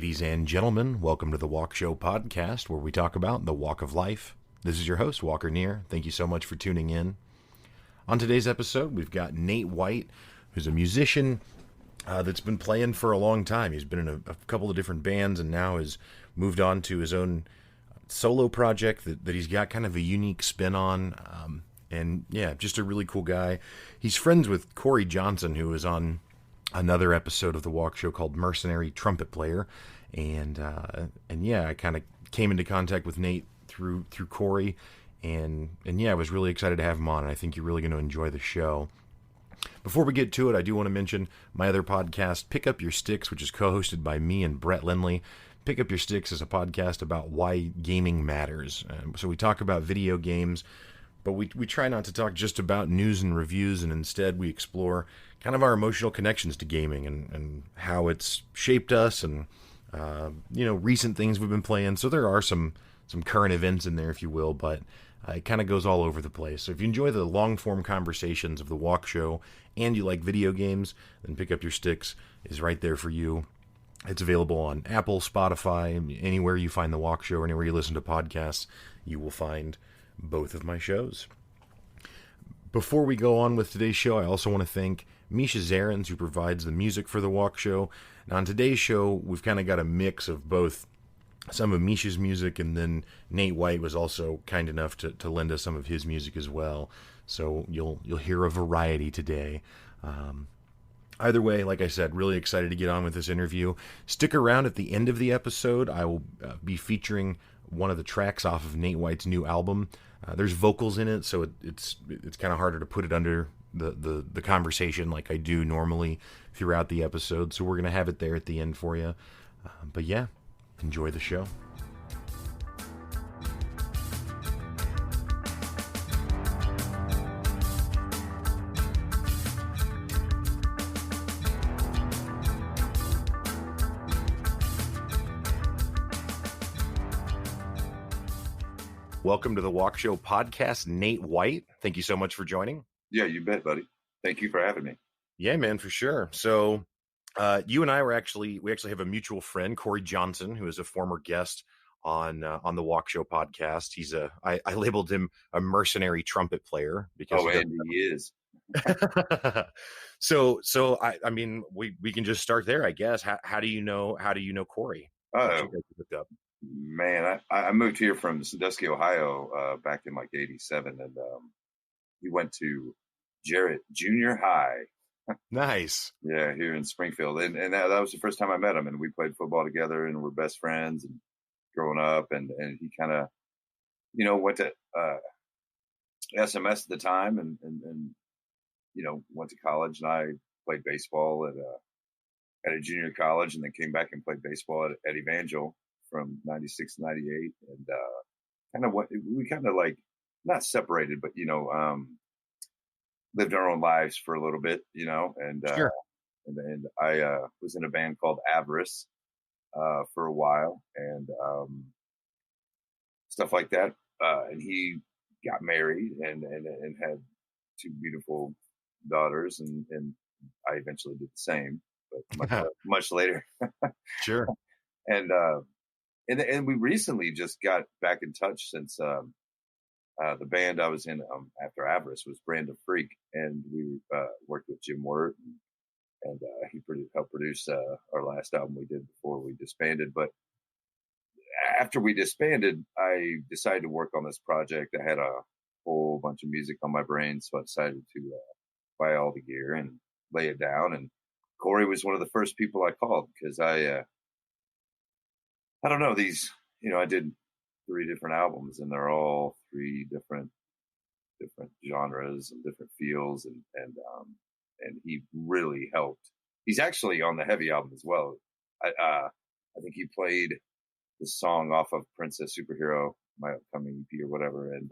Ladies and gentlemen, welcome to the Walk Show podcast, where we talk about the walk of life. This is your host, Walker Neer. Thank you so much for tuning in. On today's episode, we've got Nate White, who's a musician that's been playing for a long time. He's been in a couple of different bands and now has moved on to his own solo project that he's got kind of a unique spin on. And yeah, just a really cool guy. He's friends with Corey Johnson, who is on another episode of the Walk Show called Mercenary Trumpet Player. And yeah, I kind of came into contact with Nate through Corey. And yeah, I was really excited to have him on, and I think you're really going to enjoy the show. Before we get to it, I do want to mention my other podcast, Pick Up Your Sticks, which is co-hosted by me and Brett Lindley. Pick Up Your Sticks is a podcast about why gaming matters. So we talk about video games, but we try not to talk just about news and reviews, and instead we explore kind of our emotional connections to gaming and how it's shaped us and, recent things we've been playing. So there are some current events in there, if you will, but it kind of goes all over the place. So if you enjoy the long-form conversations of the Walk Show and you like video games, then Pick Up Your Sticks is right there for you. It's available on Apple, Spotify, anywhere you find the Walk Show, or anywhere you listen to podcasts, you will find both of my shows. Before we go on with today's show, I also want to thank Misha Zarins, who provides the music for the Walk Show. Now, on today's show, we've kind of got a mix of both some of Misha's music, and then Nate White was also kind enough to lend us some of his music as well. So you'll hear a variety today. Either way, like I said, really excited to get on with this interview. Stick around at the end of the episode. I will be featuring one of the tracks off of Nate White's new album. There's vocals in it, so it's kind of harder to put it under the conversation like I do normally throughout the episode. So we're going to have it there at the end for you. But yeah, enjoy the show. Welcome to the Walk Show podcast, Nate White. Thank you so much for joining. Yeah, you bet, buddy. Thank you for having me. Yeah, man, for sure. So you and I we actually have a mutual friend, Corey Johnson, who is a former guest on the Walk Show podcast. He's I labeled him a mercenary trumpet player because he is. So I mean we can just start there, I guess. How do you know Corey? Man, I moved here from Sandusky, Ohio, back in like '87, and he went to Jarrett Junior High. Nice. Yeah, here in Springfield, and that was the first time I met him, and we played football together, and we're best friends, and growing up, and he kind of, went to SMS at the time, and went to college, and I played baseball at a junior college, and then came back and played baseball at Evangel from '96 to '98, and we kind of like not separated, but lived our own lives for a little bit, and sure. And I was in a band called Avarice for a while, and stuff like that. And he got married and had two beautiful daughters, and I eventually did the same, but much later. Sure. And we recently just got back in touch since the band I was in after Avarice was Brand of Freak, and we worked with Jim Wirt, and he helped produce our last album we did before we disbanded. But after we disbanded, I decided to work on this project. I had a whole bunch of music on my brain, so I decided to buy all the gear and lay it down. And Corey was one of the first people I called because I don't know, I did 3 different albums, and they're all 3 different genres and different feels, and he really helped. He's actually on the heavy album as well. I think he played the song off of Princess Superhero, my upcoming EP or whatever, and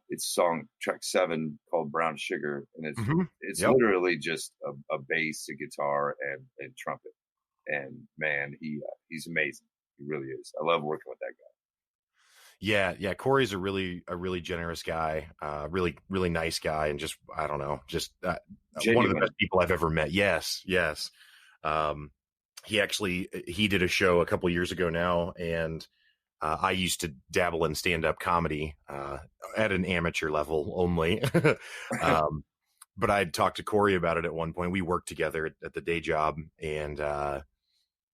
it's track 7 called Brown Sugar, and it's Yep. literally just a bass, a guitar, and trumpet. And man, he's amazing. He really is. I love working with that guy. Yeah. Corey's a really generous guy, really nice guy, and just one of the best people I've ever met. Yes. he did a show a couple years ago now, and I used to dabble in stand-up comedy at an amateur level only. um, but I'd talked to Corey about it at one point. We worked together at the day job, and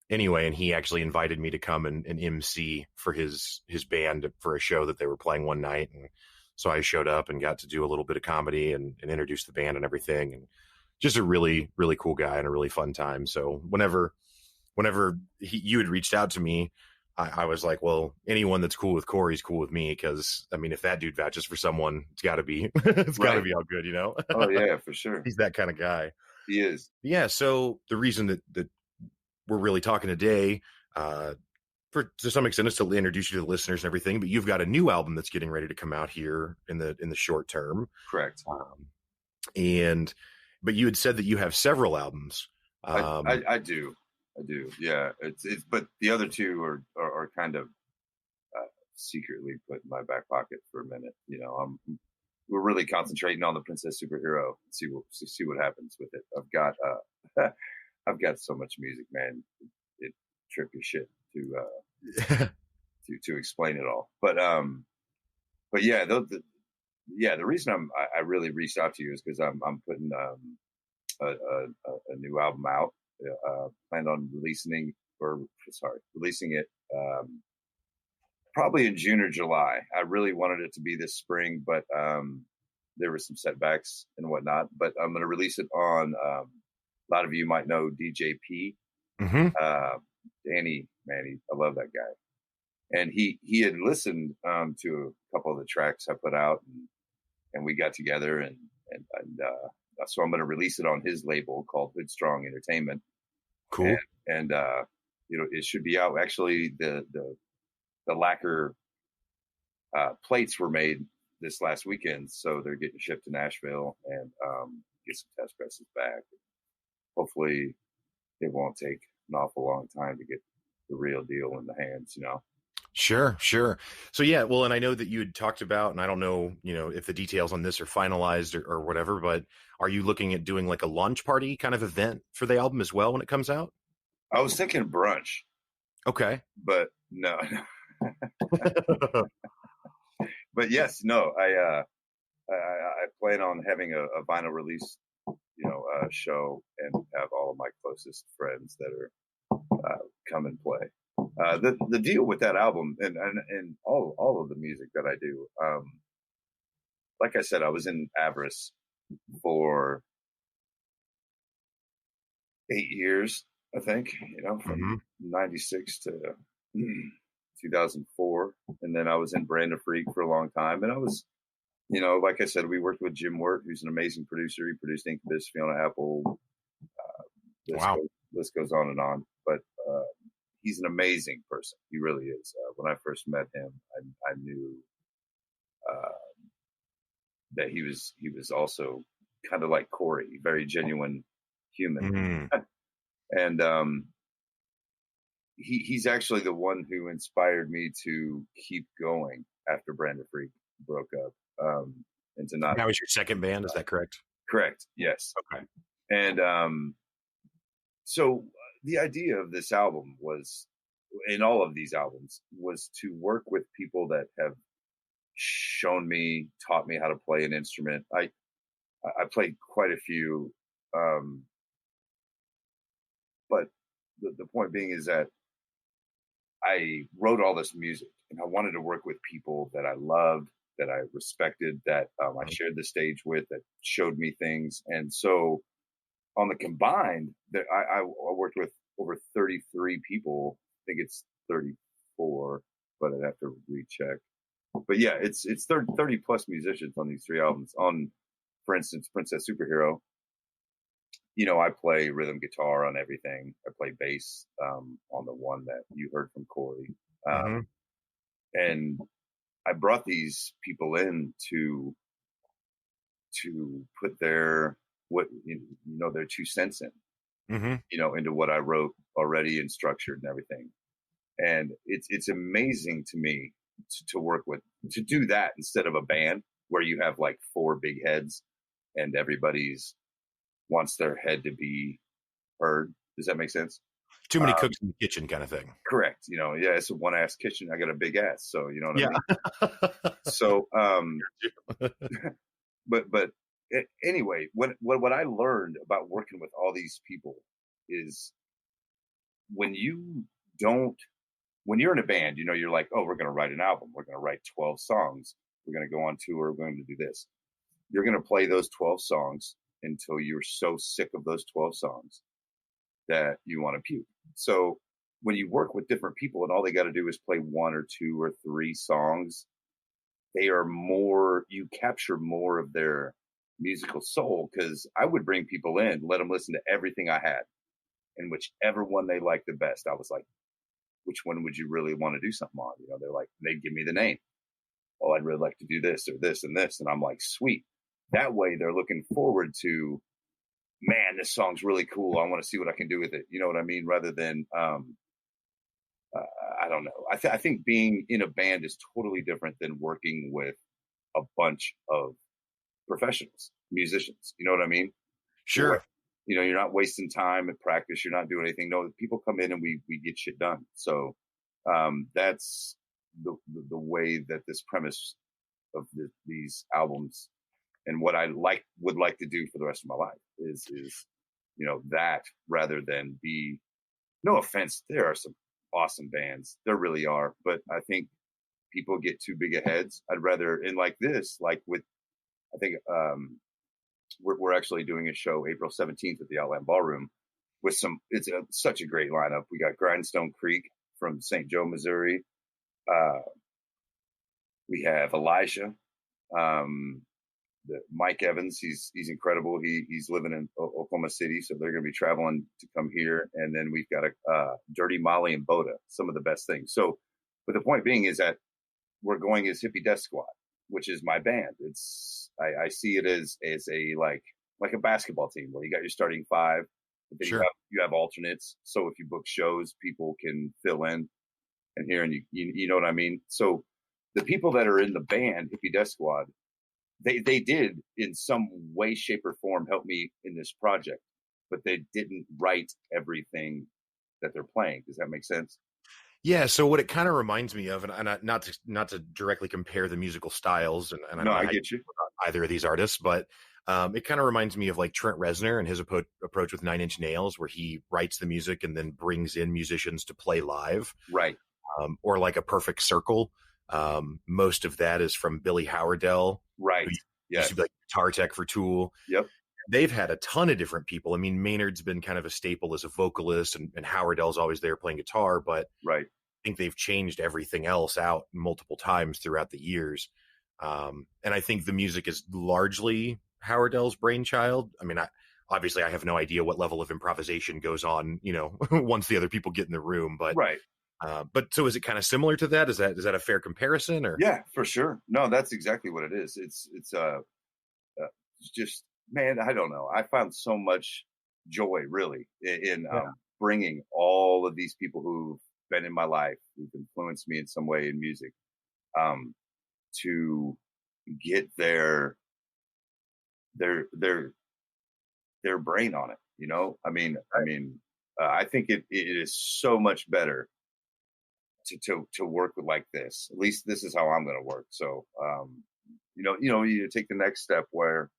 anyway, and he actually invited me to come and MC for his band for a show that they were playing one night, and so I showed up and got to do a little bit of comedy and introduce the band and everything, and just a really really cool guy and a really fun time. So whenever you had reached out to me, I was like, well, anyone that's cool with Corey's cool with me, because I mean, if that dude vouches for someone, it's got to be it's got to Right. be all good, you know. Oh yeah, for sure. He's that kind of guy. He is. Yeah. So the reason that we're really talking today, for to some extent, is to introduce you to the listeners and everything. But you've got a new album that's getting ready to come out here in the short term, Correct. And but you had said that you have several albums. I do. I do. Yeah. It's but the other two are kind of secretly put in my back pocket for a minute. You know, we're really concentrating on the Princess Superhero. See what happens with it. I've got so much music, man. It trippy shit to explain it all. But yeah, the reason I really reached out to you is because I'm putting a new album out. Plan on releasing it probably in June or July. I really wanted it to be this spring, but there were some setbacks and whatnot. But I'm going to release it on. A lot of you might know DJP. Mm-hmm. Danny, man, I love that guy. And he had listened to a couple of the tracks I put out, and we got together, and so I'm going to release it on his label called Hoodstrong Entertainment. Cool. And it should be out. Actually, the lacquer plates were made this last weekend, so they're getting shipped to Nashville and get some test presses back. Hopefully, it won't take an awful long time to get the real deal in the hands, you know. Sure. So yeah, well, and I know that you had talked about, and I don't know, if the details on this are finalized or whatever, but are you looking at doing like a launch party kind of event for the album as well when it comes out? I was thinking brunch. Okay. But no. But yes, no, I plan on having a vinyl release, show, and have all of my closest friends that are come and play. The deal with that album and all of the music that I do, like I said, I was in Avarice for 8 years, I think, from 96 to 2004. And then I was in Brand Freak for a long time. And I was, like I said, we worked with Jim Wirt, who's an amazing producer. He produced Incubus, Fiona Apple. List goes on and on. But he's an amazing person. He really is. When I first met him, I knew that he was also kind of like Corey, very genuine human. And he's actually the one who inspired me to keep going after Brand Freak broke up. And to not. That was your second band, is that correct? Correct. Yes. Okay. And so the idea of this album was, in all of these albums, was to work with people that have taught me how to play an instrument. I played quite a few, but the point being is that I wrote all this music, and I wanted to work with people that I loved, that I respected, that I shared the stage with, that showed me things. And so on the combined, that I worked with over 33 people. I think it's 34, but I'd have to recheck. But yeah, it's 30 plus musicians on these three albums. On, for instance, Princess Superhero, I play rhythm guitar on everything. I play bass on the one that you heard from Corey. And I brought these people in to put their 2 cents in, into what I wrote already and structured and everything. And it's amazing to me to work with, to do that instead of a band where you have like 4 big heads and everybody's wants their head to be heard. Does that make sense? Too many cooks in the kitchen kind of thing. Correct. Yeah, it's a one ass kitchen. I got a big ass. So, you know what I Yeah. mean? So, but anyway, what I learned about working with all these people is when you don't, when you're in a band, you're like, oh, we're going to write an album. We're going to write 12 songs. We're going to go on tour. We're going to do this. You're going to play those 12 songs until you're so sick of those 12 songs that you want to puke. So when you work with different people and all they got to do is play one or two or three songs, you capture more of their musical soul. Because I would bring people in, let them listen to everything I had, and whichever one they liked the best, I was like, which one would you really want to do something on? They're like, they'd give me the name. Oh, I'd really like to do this or this and this. And I'm like, sweet. That way they're looking forward to, man, this song's really cool. I want to see what I can do with it. You know what I mean? Rather than, I don't know. I think being in a band is totally different than working with a bunch of professionals, musicians. You know what I mean? Sure. You're not wasting time at practice. You're not doing anything. No, people come in and we get shit done. So that's the way that this premise of these albums and what I would like to do for the rest of my life is that rather than be, no offense, there are some awesome bands. There really are. But I think people get too big of heads. I'd rather, in like this, like with, I think we're actually doing a show April 17th at the Outland Ballroom with such a great lineup. We got Grindstone Creek from St. Joe, Missouri. We have Elijah, Mike Evans. He's incredible. He's living in Oklahoma City, so they're going to be traveling to come here. And then we've got Dirty Molly and Boda, some of the best things. So, but the point being is that we're going as Hippie Death Squad, which is my band. I see it as a like a basketball team where you got your starting five, but then Sure. you have alternates. So if you book shows, people can fill in and here, and you know what I mean. So the people that are in the band Hippie Death Squad, they did in some way, shape, or form help me in this project, but they didn't write everything that they're playing. Does that make sense? Yeah, so what it kind of reminds me of, and not to directly compare the musical styles, and I don't know I how get you. about either of these artists, but it kind of reminds me of like Trent Reznor and his approach with Nine Inch Nails, where he writes the music and then brings in musicians to play live, Right? or like a Perfect Circle. Most of that is from Billy Howardell, Right. who Yes. used to be like guitar tech for Tool. Yep. They've had a ton of different people. I mean, Maynard's been kind of a staple as a vocalist, and Howardell's always there playing guitar, but Right. I think they've changed everything else out multiple times throughout the years. And I think the music is largely Howardell's brainchild. I mean, obviously I have no idea what level of improvisation goes on, once the other people get in the room, but Right. But so is it kind of similar to that? Is that a fair comparison? Or Yeah, for sure. No, that's exactly what it is. It's just, man, I don't know. I found so much joy really in bringing all of these people who've been in my life, who've influenced me in some way in music, to get their brain on it. I think it is so much better to work with like this. At least this is how I'm going to work. So, you take the next step where,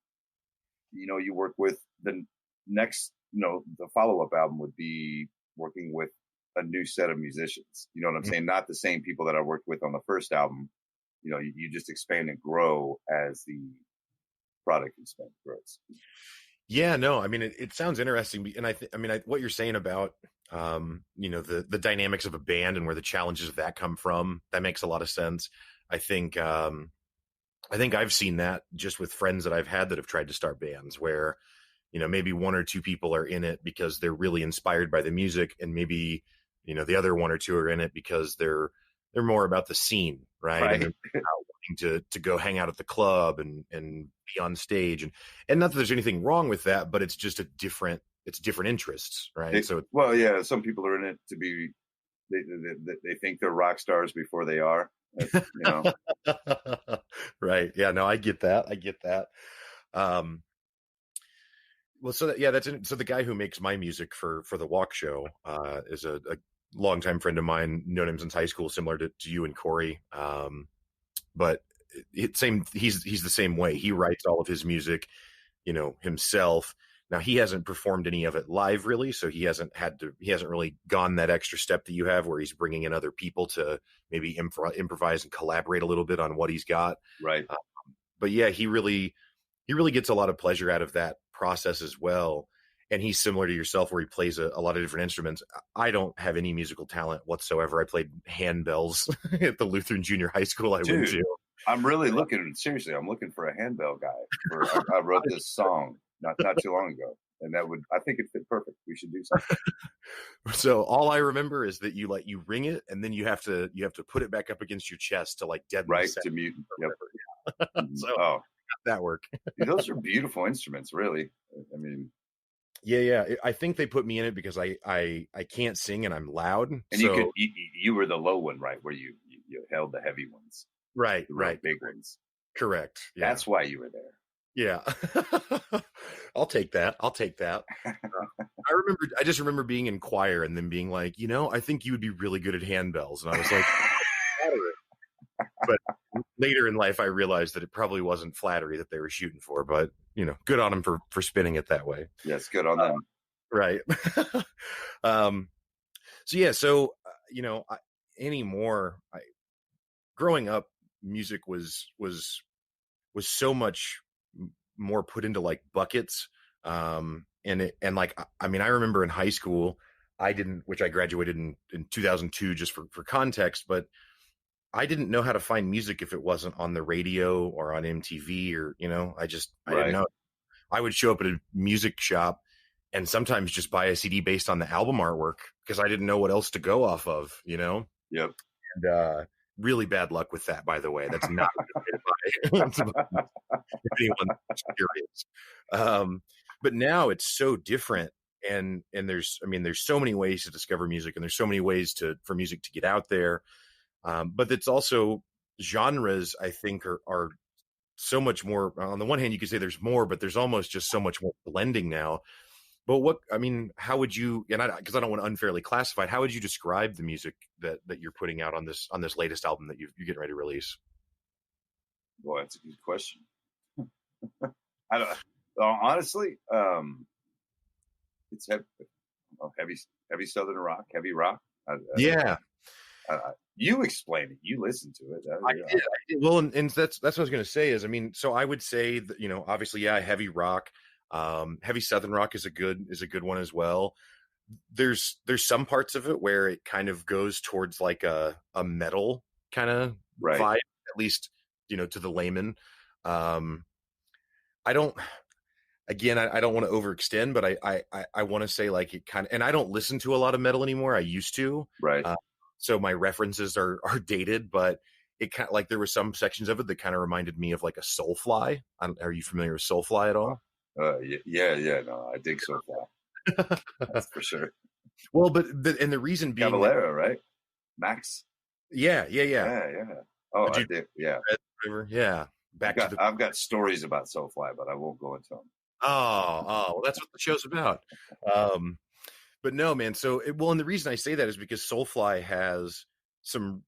you work with the next, the follow-up album would be working with a new set of musicians. You know what I'm saying? Not the same people that I worked with on the first album. You just expand and grow as the product expands, grows. Yeah, no, I mean, it sounds interesting. And what you're saying about, the dynamics of a band and where the challenges of that come from, that makes a lot of sense. I think I've seen that just with friends that I've had that have tried to start bands where, maybe one or two people are in it because they're really inspired by the music, and maybe, the other one or two are in it because they're more about the scene, right? And they're wanting to go hang out at the club and be on stage, and not that there's anything wrong with that, but it's just different interests, right? Some people are in it to be, they think they're rock stars before they are. Right. Yeah, no, I get that. Well, so so the guy who makes my music for the Walk Show is a longtime friend of mine, known him since high school, similar to you and Corey. But he's the same way. He writes all of his music, himself. Now he hasn't performed any of it live really, so he hasn't really gone that extra step that you have, where he's bringing in other people to maybe improvise and collaborate a little bit on what he's got. Right. But yeah, he really gets a lot of pleasure out of that process as well. And he's similar to yourself, where he plays a lot of different instruments. I don't have any musical talent whatsoever. I played handbells at the Lutheran Junior High School I went to. I'm really looking for a handbell guy. I wrote this song not too long ago, and I think it fit perfect. We should do something. So all I remember is that you ring it, and then you have to put it back up against your chest to deaden right the to mute. Yep. So that work. Those are beautiful instruments, really. I mean, yeah. I think they put me in it because I can't sing and I'm loud. And so, you were the low one, right? Where you held the heavy ones, right, big ones. Correct. Yeah. That's why you were there. Yeah. I'll take that. I just remember being in choir and then being like, I think you would be really good at handbells. And I was like, but later in life, I realized that it probably wasn't flattery that they were shooting for, but good on them for spinning it that way. Yes. Good on them. Right. Growing up, music was so much more put into buckets. I remember in high school, which I graduated in 2002, just for context, but I didn't know how to find music if it wasn't on the radio or on MTV or, I didn't know. I would show up at a music shop and sometimes just buy a CD based on the album artwork because I didn't know what else to go off of, Yep. And, really bad luck with that, by the way. That's not a good way to buy. If anyone's curious. But now it's so different. And there's so many ways to discover music, and there's so many ways for music to get out there. But it's also genres, I think, are so much more. On the one hand, you could say there's more, but there's almost just so much more blending now. But how would you, because I don't want to unfairly classify it, how would you describe the music that you're putting out on this latest album that you're getting ready to release? Boy, that's a good question. I don't honestly, it's heavy Southern rock, heavy rock. Yeah. You explain it. You listen to it. I did. Well, and that's what I was going to say is, so I would say that, obviously, yeah, heavy rock, heavy Southern rock is a good one as well. There's some parts of it where it kind of goes towards a metal kind of vibe, at least, to the layman. I don't want to overextend, but I want to say it kind of, and I don't listen to a lot of metal anymore. I used to. Right. So my references are dated, but it kind of there were some sections of it that kind of reminded me of a Soulfly. Are you familiar with Soulfly at all? Yeah. No, I dig Soulfly. That's for sure. Well, but the reason being Cavalera, right? Max. Yeah. Oh, I did. Yeah. Yeah. I've got stories about Soulfly, but I won't go into them. Oh, well, that's what the show's about. But no, man. So, and the reason I say that is because Soulfly has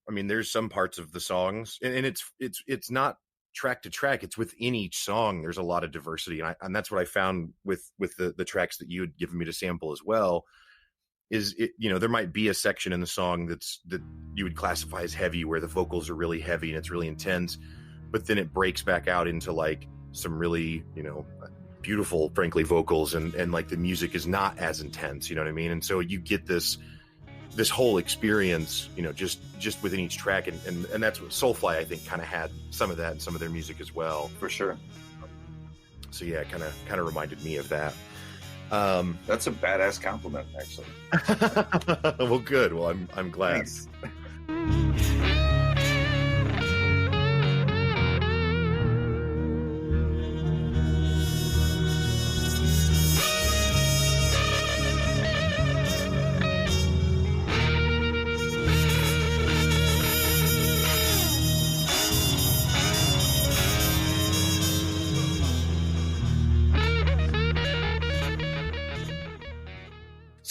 there's some parts of the songs, and it's not track to track. It's within each song. There's a lot of diversity, and that's what I found with the tracks that you had given me to sample as well. Is it, there might be a section in the song that you would classify as heavy, where the vocals are really heavy and it's really intense, but then it breaks back out into some really, beautiful, frankly, vocals, and the music is not as intense, you know what I mean? And so you get this whole experience, just within each track, and that's what Soulfly, I think, kind of had some of that in some of their music as well. For sure. So yeah, kind of reminded me of that. That's a badass compliment, actually. Well, good. Well, I'm glad. Thanks.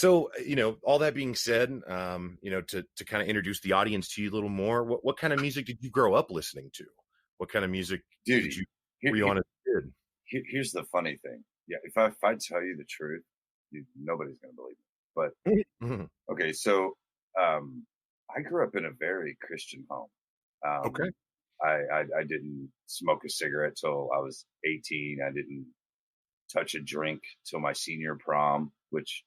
So, all that being said, to kind of introduce the audience to you a little more, what kind of music did you grow up listening to? What kind of music Dude, did you here, were you on as a kid? here's the funny thing. Yeah, if I tell you the truth, nobody's gonna believe me. But Mhm. okay, so I grew up in a very Christian home. Okay. I didn't smoke a cigarette till I was 18. I didn't touch a drink till my senior prom, which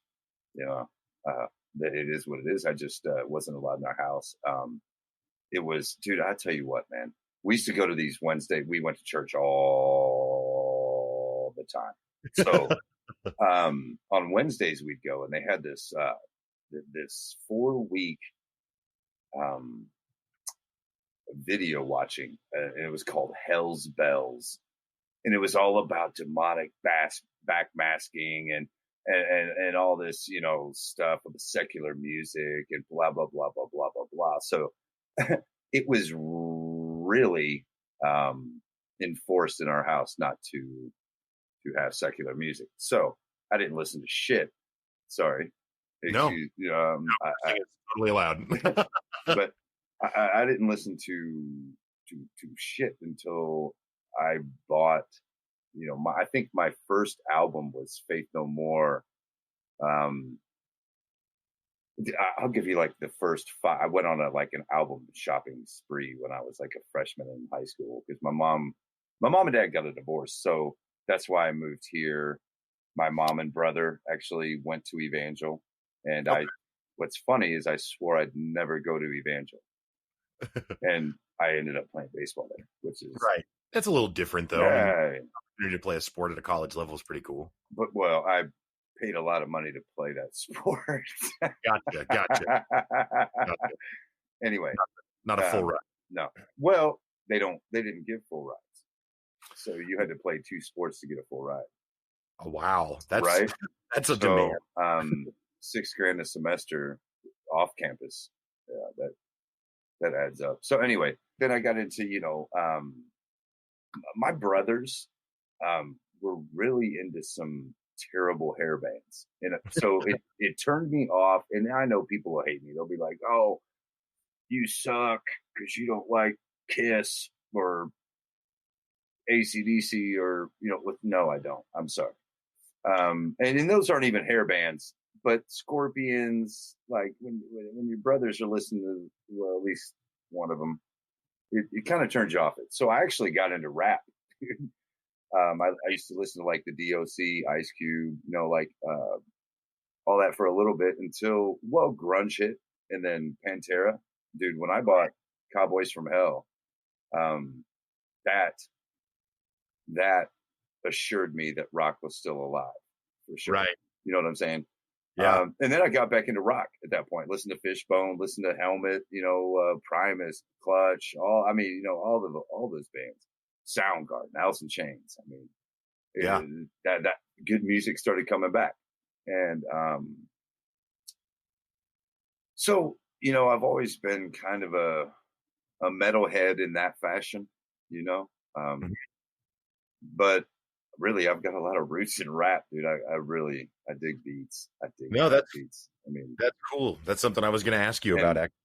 you know uh, that it is what it is. I just wasn't allowed in our house. It was, dude. I tell you what, man. We used to go to these Wednesday. We went to church all the time. So on Wednesdays we'd go, and they had this 4 week um, video watching, and it was called Hell's Bells, and it was all about demonic backmasking and all this stuff with the secular music and blah blah blah blah blah blah blah. So it was really enforced in our house not to have secular music. So I didn't listen to shit. Sorry, No, excuse. I think it's totally allowed. But I didn't listen to shit until I bought. I think my first album was Faith No More. Um, I'll give you like the first five. I went on an album shopping spree when I was like a freshman in high school because my mom and dad got a divorce, so that's why I moved here. My mom and brother actually went to Evangel, and Okay. What's funny is I swore I'd never go to Evangel, and I ended up playing baseball there, which is Right. That's a little different, though. I mean, yeah. opportunity to play a sport at a college level is pretty cool. But well, I paid a lot of money to play that sport. Gotcha. Anyway, Not a full ride. no. Well, they didn't give full rides, so you had to play two sports to get a full ride. Oh, wow. That's right. that's a demand. $6,000 a semester off campus. Yeah, that adds up. So anyway, then I got into my brothers were really into some terrible hair bands, and so it turned me off. And I know people will hate me. They'll be like, "Oh, you suck because you don't like Kiss or ACDC or no, I don't. I'm sorry." And those aren't even hair bands, but Scorpions. Like when your brothers are listening to, well, at least one of them, it kind of turns you off it. So I actually got into rap. I used to listen to like the DOC, Ice Cube, all that for a little bit until grunge hit, and then Pantera. Dude, when I bought Cowboys from Hell, that that assured me that rock was still alive for sure. Right. You know what I'm saying? Yeah. And then I got back into rock at that point. Listen to Fishbone, listen to Helmet, Primus, Clutch, all those bands, Soundgarden, Alice in Chains. I mean, Yeah. that good music started coming back, and so I've always been kind of a metalhead in that fashion, Mhm. but really I've got a lot of roots in rap, dude. I dig beats. I dig No, beats. I mean, that's cool. That's something I was going to ask you about. Actually.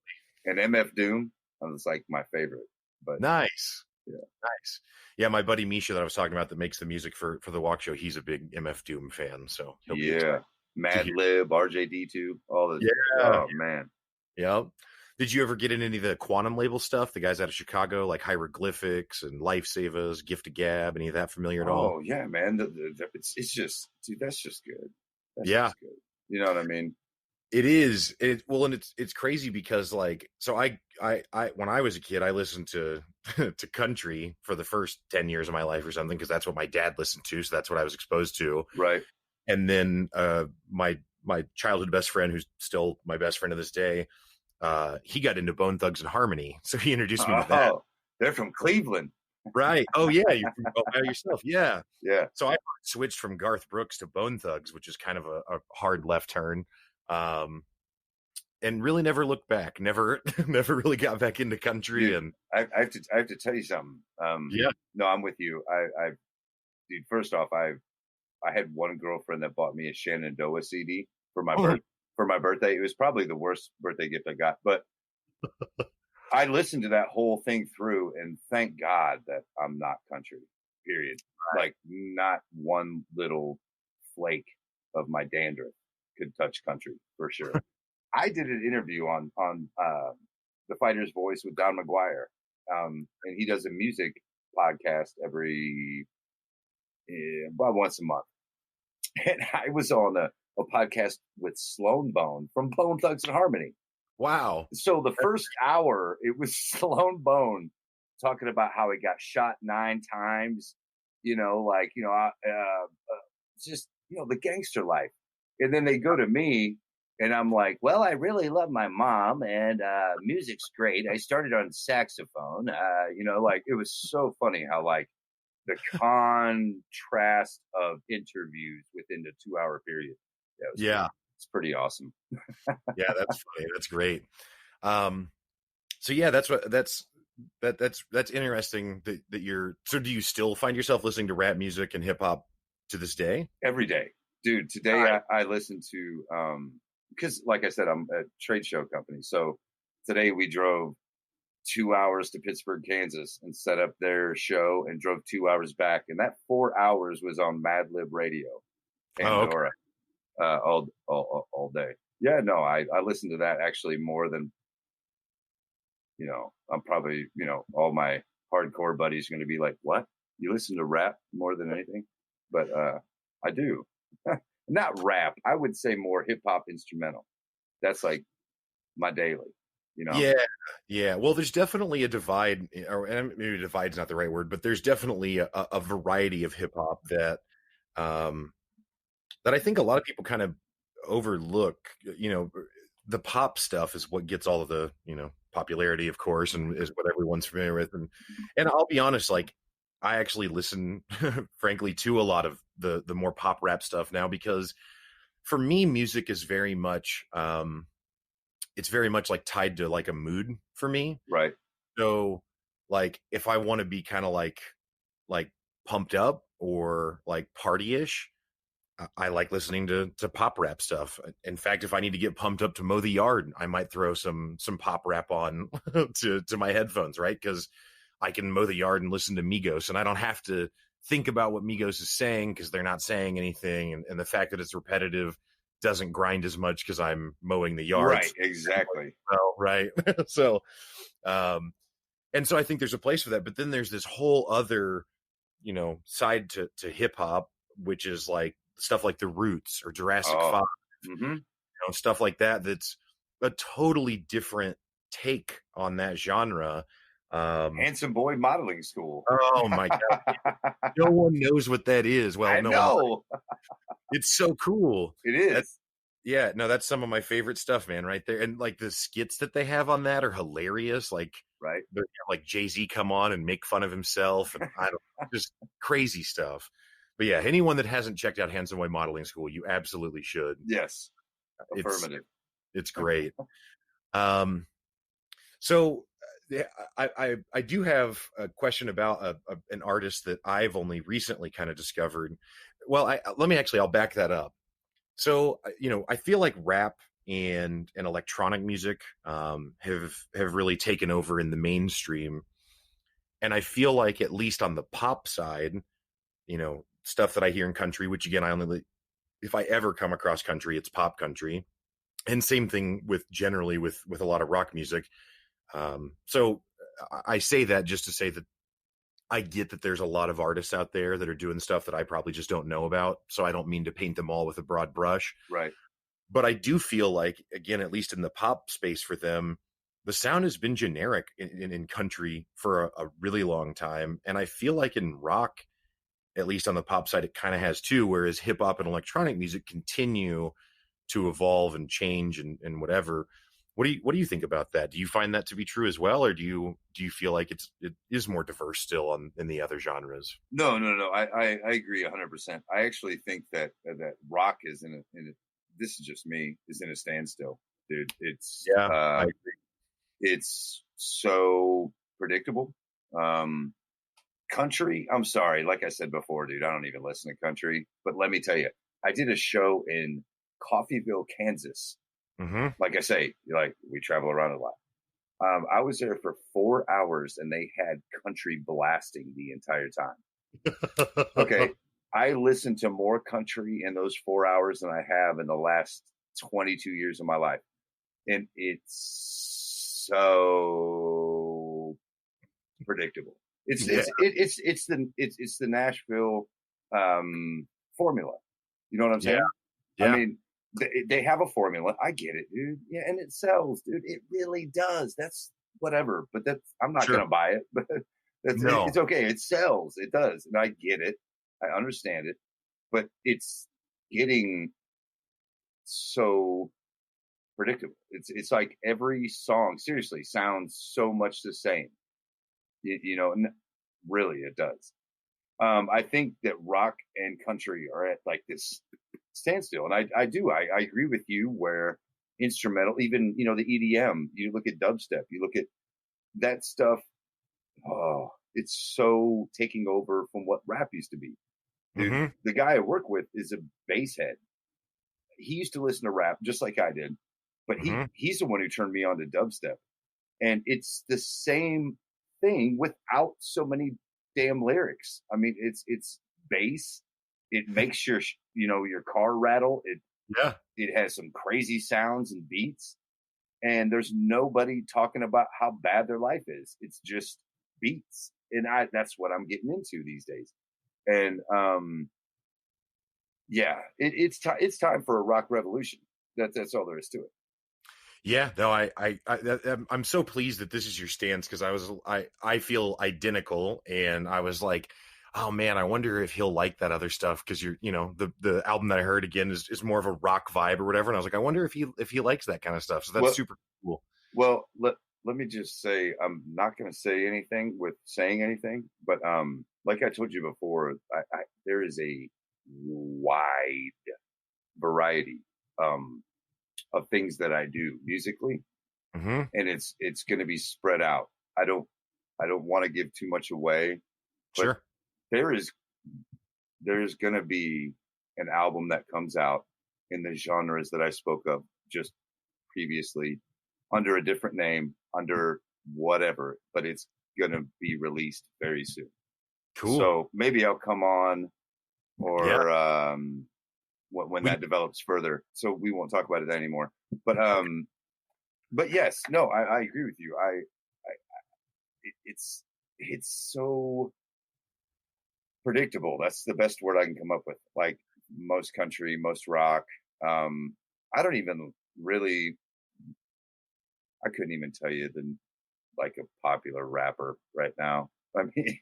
And MF Doom was like my favorite. But Nice. Yeah. Nice. Yeah, my buddy Misha that I was talking about that makes the music for the Walk Show, he's a big MF Doom fan, so he'll be excited. Mad Lib, RJD2, all those. Yeah. Oh man. Yeah. Did you ever get in any of the Quantum label stuff? The guys out of Chicago, like Hieroglyphics and Lifesavers, Gift of Gab, any of that familiar at all? Oh yeah, man. It's just, dude, that's just good. That's Yeah. just good. You know what I mean? It is. And it's crazy because so I when I was a kid, I listened to to country for the first 10 years of my life or something, because that's what my dad listened to, so that's what I was exposed to. Right. And then my childhood best friend, who's still my best friend to this day, he got into Bone Thugs and Harmony, so he introduced me to that. They're from Cleveland. Right. Oh yeah, you're from Ohio yourself. Yeah. Yeah. So I switched from Garth Brooks to Bone Thugs, which is kind of a hard left turn. And really never looked back. Never really got back into country. Dude, and I have to tell you something. Yeah. No, I'm with you. Dude, first off, I had one girlfriend that bought me a Shenandoah CD for my birthday. for my birthday. It was probably the worst birthday gift I got, but I listened to that whole thing through, and thank God that I'm not country, period. Like, not one little flake of my dandruff could touch country for sure. I did an interview on The Fighter's Voice with Don McGuire, and he does a music podcast about once a month. And I was on a podcast with Sloan Bone from Bone Thugs and Harmony. Wow. So the first hour, it was Sloan Bone talking about how he got shot 9 times, just, the gangster life. And then they go to me, and I'm like, well, I really love my mom, and music's great. I started on saxophone. It was so funny how, like, the contrast of interviews within the 2-hour period. Yeah. It's pretty awesome. Yeah, that's funny. That's great. So yeah, that's interesting that you're. So do you still find yourself listening to rap music and hip hop to this day? Every day, dude. Today I listen to because, like I said, I'm a trade show company. So today we drove 2 hours to Pittsburgh, Kansas, and set up their show, and drove 2 hours back, and that 4 hours was on Mad Lib Radio, Pandora, all day. Yeah, no, I listen to that actually more than, I'm probably, all my hardcore buddies are going to be like, what? You listen to rap more than anything? But I do. Not rap. I would say more hip hop instrumental. That's like my daily, Yeah. Well, there's definitely a divide, and maybe divide's not the right word, but there's definitely a variety of hip hop that I think a lot of people kind of overlook. The pop stuff is what gets all of the, popularity, of course, and is what everyone's familiar with. And I'll be honest, like, I actually listen, frankly, to a lot of the more pop rap stuff now, because for me, music is very much, it's very much like tied to like a mood for me. Right. So like, if I want to be kind of like pumped up or like party-ish, I like listening to pop rap stuff. In fact, if I need to get pumped up to mow the yard, I might throw some pop rap on to my headphones, right? Because I can mow the yard and listen to Migos, and I don't have to think about what Migos is saying because they're not saying anything. And the fact that it's repetitive doesn't grind as much because I'm mowing the yard. Right, exactly. Well, right. So, and so I think there's a place for that. But then there's this whole other, side to hip hop, which is like stuff like The Roots or Jurassic 5, stuff like that. That's a totally different take on that genre. Handsome Boy Modeling School. Oh my God. No one knows what that is. Well, I know. It's so cool. It is. That's some of my favorite stuff, man, right there. And like the skits that they have on that are hilarious. Like, right. Like Jay-Z come on and make fun of himself, and just crazy stuff. But yeah, anyone that hasn't checked out Handsome Boy Modeling School, you absolutely should. Yes. Affirmative. It's great. So I do have a question about an artist that I've only recently kind of discovered. Well, I'll back that up. So, I feel like rap and electronic music have really taken over in the mainstream. And I feel like, at least on the pop side, stuff that I hear in country, which again, if I ever come across country, it's pop country. And same thing generally with a lot of rock music. So I say that just to say that I get that there's a lot of artists out there that are doing stuff that I probably just don't know about. So I don't mean to paint them all with a broad brush. Right. But I do feel like, again, at least in the pop space for them, the sound has been generic in country for a really long time. And I feel like in rock, at least on the pop side, it kind of has too, whereas hip hop and electronic music continue to evolve and change and whatever. What do you think about that? Do you find that to be true as well, or do you feel like it is more diverse still in the other genres? No. I agree 100%. I actually think that rock is this is just me, is in a standstill, dude. It's I agree. It's so predictable. Country, I'm sorry, like I said before, dude, I don't even listen to country. But let me tell you, I did a show in Coffeyville, Kansas, Mm-hmm. Like I say, like we travel around a lot. I was there for 4 hours and they had country blasting the entire time. Okay. I listened to more country in those 4 hours than I have in the last 22 years of my life. And it's so predictable. It's Yeah. it's the Nashville formula. You know what I'm Yeah. saying? I Yeah. mean, they have a formula. I get it, dude. Yeah, and it sells, dude. It really does. That's whatever. But I'm not Sure. gonna buy it. But No. it's okay. It sells. It does, and I get it. I understand it. But it's getting so predictable. It's like every song, seriously, sounds so much the same. You know, really, it does. I think that rock and country are at like this standstill, and I agree with you. Where instrumental, even the EDM, you look at dubstep, you look at that stuff. Oh, it's so taking over from what rap used to be. Dude, Mm-hmm. the guy I work with is a bass head. He used to listen to rap just like I did, but Mm-hmm. he's the one who turned me on to dubstep. And it's the same thing without so many damn lyrics. I mean, it's bass. It makes your car rattle. Yeah. It has some crazy sounds and beats. And there's nobody talking about how bad their life is. It's just beats. And that's what I'm getting into these days. And yeah, it's time for a rock revolution. That's all there is to it. Yeah, no, I'm so pleased that this is your stance because I feel identical, and I was like, oh man, I wonder if he'll like that other stuff because the album that I heard again is more of a rock vibe or whatever, and I was like, I wonder if he likes that kind of stuff. So that's super cool. Well, let me just say, I'm not going to say anything with saying anything, but like I told you before, there is a wide variety of things that I do musically, Mm-hmm. and it's going to be spread out. I don't want to give too much away, but Sure. there's going to be an album that comes out in the genres that I spoke of just previously under a different name, under whatever, but it's going to be released very soon. Cool. So maybe I'll come on or when We- that develops further. So we won't talk about it anymore. But yes, no, I agree with you. It's so predictable. That's the best word I can come up with. Like most country, most rock. I don't even really. I couldn't even tell you like a popular rapper right now. I mean,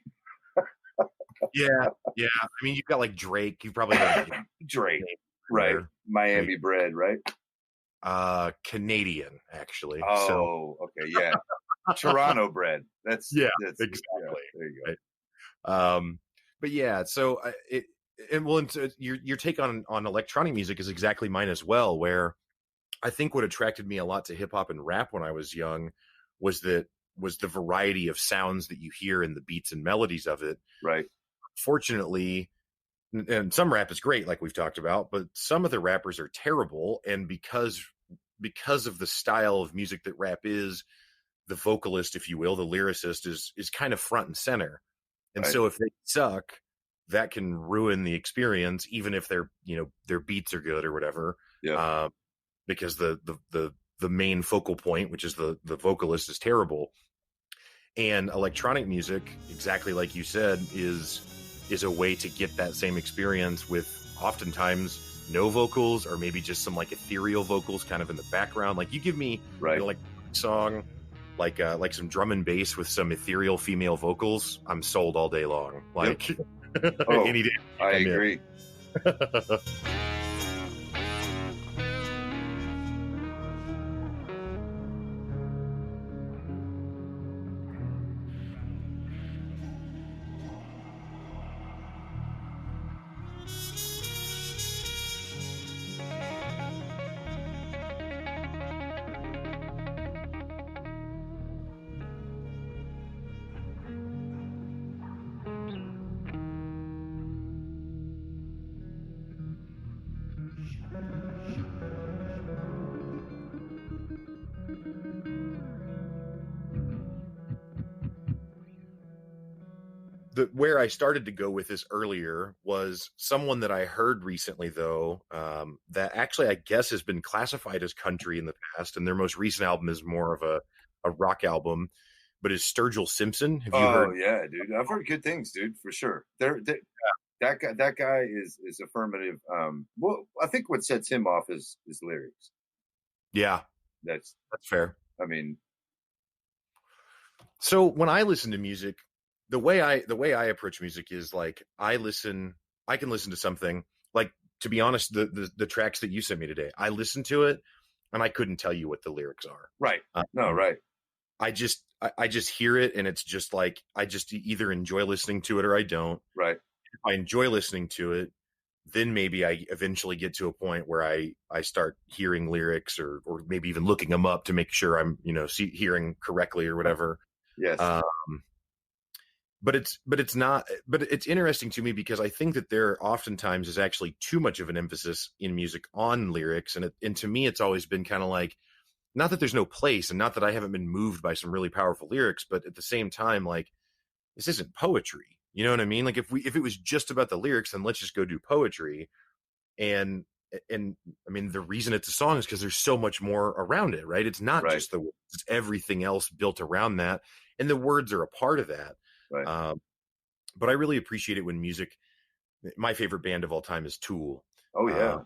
yeah. I mean, you've got like Drake. You probably heard Drake, right? Miami bred, right? Canadian actually. Oh, okay, yeah. Toronto bred. That's exactly. Yeah, there you go. Right. But yeah, so your take on electronic music is exactly mine as well. Where I think what attracted me a lot to hip hop and rap when I was young was the variety of sounds that you hear in the beats and melodies of it. Right. Fortunately, and some rap is great, like we've talked about, but some of the rappers are terrible, and because of the style of music that rap is, the vocalist, if you will, the lyricist is kind of front and center. And Right. so if they suck, that can ruin the experience, even if their beats are good or whatever. Yeah. Because the main focal point, which is the vocalist, is terrible. And electronic music, exactly like you said, is a way to get that same experience with oftentimes no vocals, or maybe just some like ethereal vocals kind of in the background. Like you give me like a song like some drum and bass with some ethereal female vocals, I'm sold all day long. Like any day. I agree. where I started to go with this earlier was someone that I heard recently, though, that actually I guess has been classified as country in the past, and their most recent album is more of a rock album, but is Sturgill Simpson. Have you Oh heard? yeah, dude. I've heard good things, dude, for sure. That guy is affirmative. Well, I think what sets him off is his lyrics. Yeah, That's that's fair. I mean, So when I listen to music, the way I approach music is like I can listen to something like, to be honest, the tracks that you sent me today, I listened to it and I couldn't tell you what the lyrics are. right. No, right. I just hear it and it's just like I just either enjoy listening to it or I don't. Right. If I enjoy listening to it, then maybe I eventually get to a point where I start hearing lyrics or maybe even looking them up to make sure I'm, hearing correctly or whatever. Yes. But it's interesting to me because I think that there oftentimes is actually too much of an emphasis in music on lyrics. And to me, it's always been kind of like, not that there's no place and not that I haven't been moved by some really powerful lyrics, but at the same time, like, this isn't poetry. You know what I mean? Like if it was just about the lyrics, then let's just go do poetry. And I mean, the reason it's a song is because there's so much more around it, right? It's not just the words, it's everything else built around that. And the words are a part of that. Right. But I really appreciate it when music, my favorite band of all time is Tool. Oh yeah.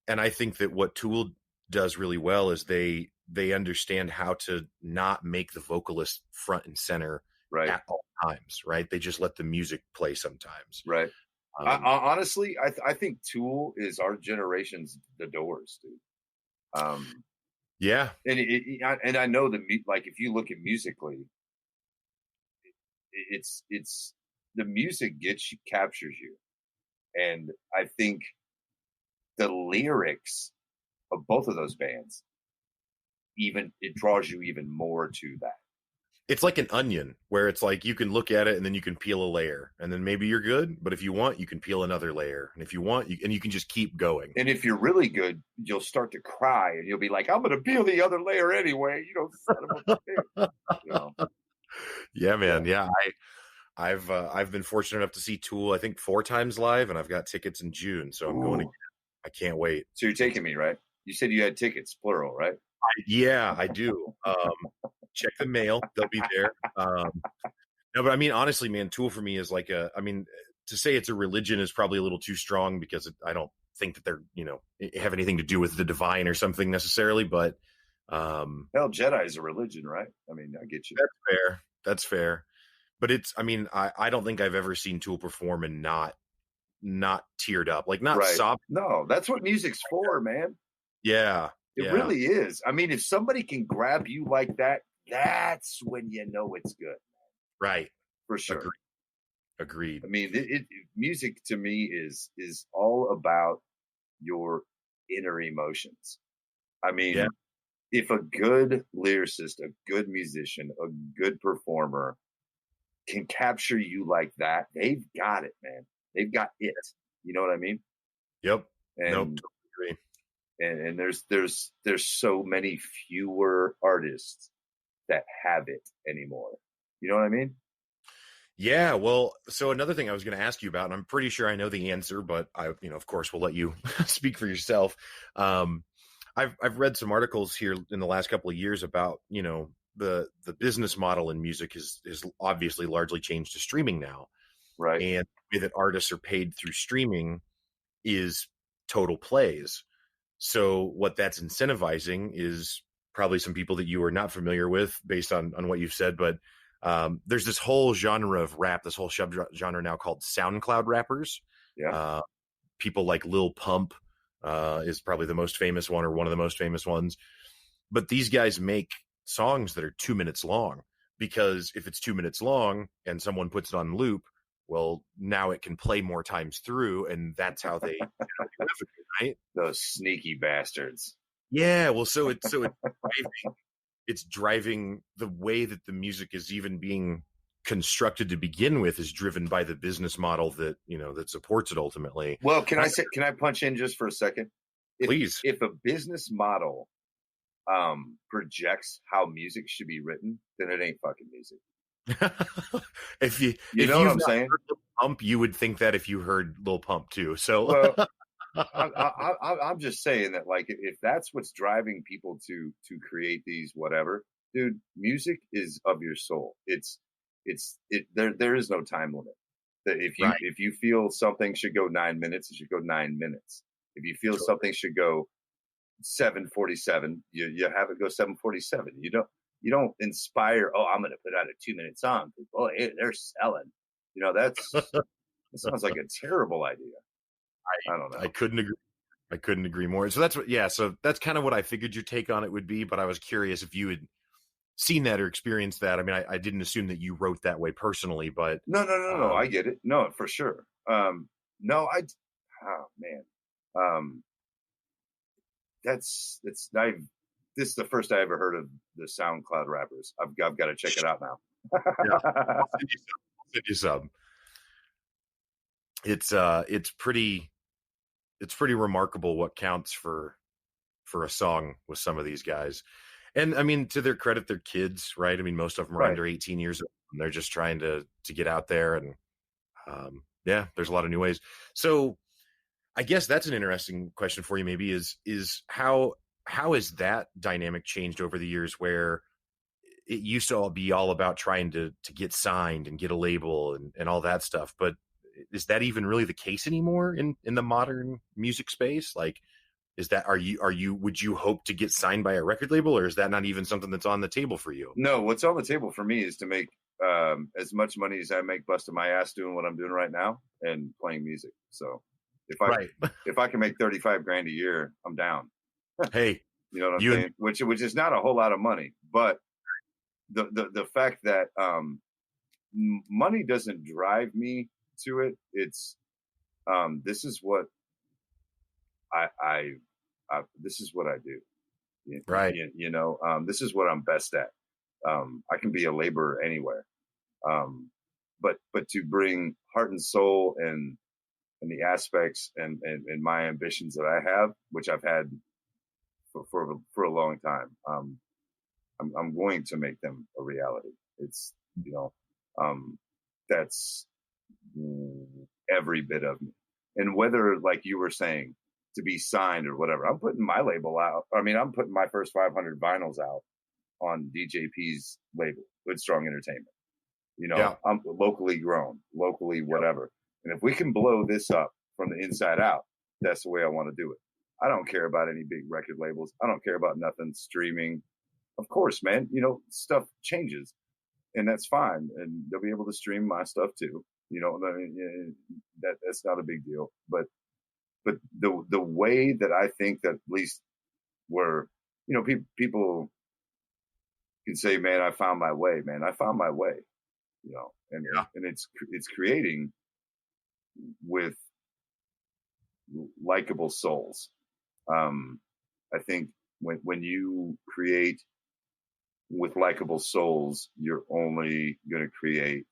And I think that what Tool does really well is they understand how to not make the vocalist front and center at all times, right? They just let the music play sometimes. Right. Honestly, I think Tool is our generation's The Doors, dude. Yeah. And I know like if you look at musically, it's the music captures you, and I think the lyrics of both of those bands, even it draws you even more to that. It's like an onion where it's like you can look at it and then you can peel a layer and then maybe you're good. But if you want, you can peel another layer. And if you want, you can just keep going. And if you're really good, you'll start to cry and you'll be like, I'm going to peel the other layer anyway. Son of a bitch. Yeah, man. Yeah. I've been fortunate enough to see Tool, I think 4 times live, and I've got tickets in June. So I'm going again. I can't wait. So you're taking me, right? You said you had tickets, plural, right? Yeah, I do. Check the mail; they'll be there. No, but I mean, honestly, man, Tool for me is like to say it's a religion is probably a little too strong because I don't think that they're have anything to do with the divine or something necessarily. But hell, Jedi is a religion, right? I mean, I get you. That's fair. But I don't think I've ever seen Tool perform and not teared up, like not sobbing. No, that's what music's for, man. Yeah. It really is. I mean, if somebody can grab you like that, that's when you know it's good. Right. For sure. Agreed. I mean, music to me is all about your inner emotions. I mean, if a good lyricist, a good musician, a good performer can capture you like that, they've got it, man. They've got it. You know what I mean? Yep. And, totally agree. And there's so many fewer artists that have it anymore. You know what I mean? Yeah. Well, so another thing I was going to ask you about, and I'm pretty sure I know the answer, but I, of course, will let you speak for yourself. I've read some articles here in the last couple of years about, the business model in music is obviously largely changed to streaming now. Right. And the way that artists are paid through streaming is total plays. So what that's incentivizing is probably some people that you are not familiar with based on what you've said, but there's this whole genre of rap, this whole subgenre now called SoundCloud rappers. Yeah. People like Lil Pump is probably the most famous one or one of the most famous ones. But these guys make songs that are 2 minutes long because if it's 2 minutes long and someone puts it on loop, well, now it can play more times through, and that's how they right? Those sneaky bastards. Yeah, well, so it's driving the way that the music is even being constructed to begin with is driven by the business model that that supports it ultimately. Well, can I punch in just for a second? Please. If a business model projects how music should be written, then it ain't fucking music. if you You if know what you've I'm not saying? heard Lil Pump, you would think that if you heard Lil Pump too. So Well, I'm just saying that, like, if that's what's driving people to create these whatever, dude, music is of your soul. There is no time limit. That right, if you feel something should go 9 minutes, it should go 9 minutes. If you feel something should go 7:47, you have it go 7:47. You don't inspire. Oh, I'm going to put out a 2 minute song. Oh, hey, they're selling. That sounds like a terrible idea. I don't I know. couldn't agree. I couldn't agree more. So that's what, yeah. So that's kind of what I figured your take on it would be. But I was curious if you had seen that or experienced that. I mean, I didn't assume that you wrote that way personally, but No. I get it. No, for sure. No, oh man, um, I. This is the first I ever heard of the SoundCloud rappers. I've got to check it out now. yeah, I'll send you some. I'll send you some. It's pretty remarkable what counts for a song with some of these guys. And I mean, to their credit, they're kids, right? I mean, most of them are Right. under 18 years old, and they're just trying to get out there. And yeah, there's a lot of new ways. So I guess that's an interesting question for you. Maybe is how has that dynamic changed over the years, where it used to all be all about trying to get signed and get a label and all that stuff, but is that even really the case anymore in the modern music space? Like, is that, are you would you hope to get signed by a record label, or is that not even something that's on the table for you? No, what's on the table for me is to make as much money as I make busting my ass doing what I'm doing right now and playing music. So Right. if I can make 35 grand a year, I'm down. Hey, You know what I'm you saying? Which is not a whole lot of money, but the fact that money doesn't drive me to it. It's this is what this is what I do. right. This is what I'm best at. I can be a laborer anywhere. But to bring heart and soul and the aspects and my ambitions that I have, which I've had for a long time, I'm going to make them a reality. It's that's every bit of me. And whether, like you were saying, to be signed or whatever, I'm putting my label out. I mean, I'm putting my first 500 vinyls out on DJP's label, Good Strong Entertainment. Yeah. I'm locally grown, locally whatever. And if we can blow this up from the inside out, that's the way I want to do it. I don't care about any big record labels. I don't care about nothing streaming. Of course, man, stuff changes and that's fine. And they'll be able to stream my stuff too. I mean, that's not a big deal. But the way that I think that at least we're, people can say, man, I found my way, man. I found my way, and Yeah. and it's creating with likable souls. I think when you create with likable souls, you're only going to create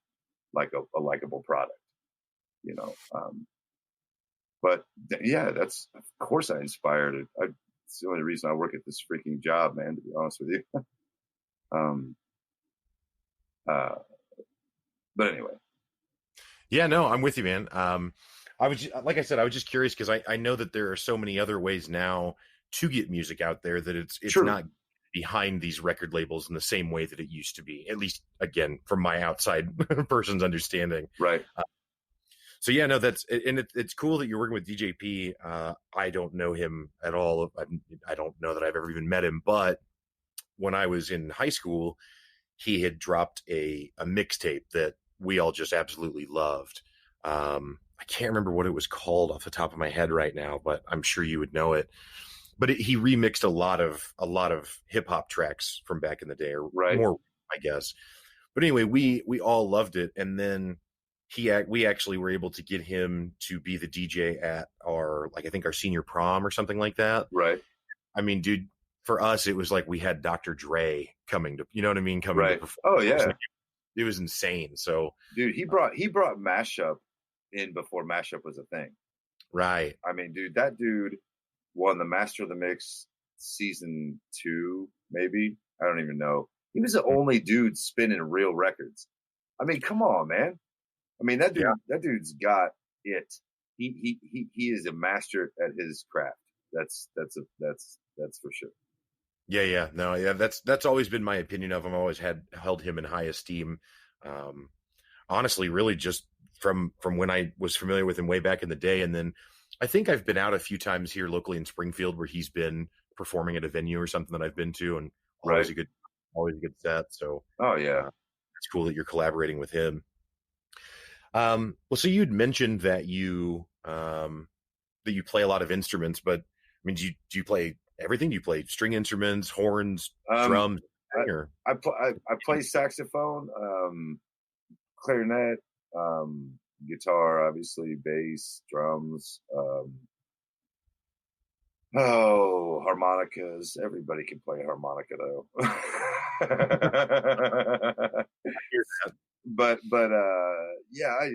like a likable product, you know. But yeah, that's of course I inspired it. It's the only reason I work at this freaking job, man. To be honest with you. But anyway. Yeah, no, I'm with you, man. I was, like I said, I was just curious because I know that there are so many other ways now to get music out there that it's True. not behind these record labels in the same way that it used to be. At least, again, from my outside person's understanding. Right. So yeah, no, it's cool that you're working with DJP. I don't know him at all. I don't know that I've ever even met him, but when I was in high school, he had dropped a mixtape that we all just absolutely loved. I can't remember what it was called off the top of my head right now, but I'm sure you would know it. But he remixed a lot of hip hop tracks from back in the day, or right. more, I guess. But anyway, we all loved it, and then we actually were able to get him to be the DJ at our, like, I think our senior prom or something like that. Right. I mean, dude, for us, it was like we had Dr. Dre coming to, you know what I mean? Coming right. to perform. Oh yeah. It was insane. So dude, he brought Mashup in before Mashup was a thing. Right. I mean, dude, that dude won the Master of the Mix season 2, maybe. I don't even know. He was the only dude spinning real records. I mean, come on, man. I mean, Yeah. that dude's got it. He is a master at his craft. That's for sure. Yeah. No, yeah, that's always been my opinion of him. I always held him in high esteem. Um, Honestly, really just from when I was familiar with him way back in the day. And then I think I've been out a few times here locally in Springfield where he's been performing at a venue or something that I've been to, and Right. always a good set. So Oh yeah. it's cool that you're collaborating with him. Well, so you'd mentioned that you play a lot of instruments, but I mean, do you play everything? Do you play string instruments, horns, Um, drums, I or I play saxophone, clarinet, guitar, obviously, bass, drums. Oh, harmonicas. Everybody can play harmonica though. but yeah, I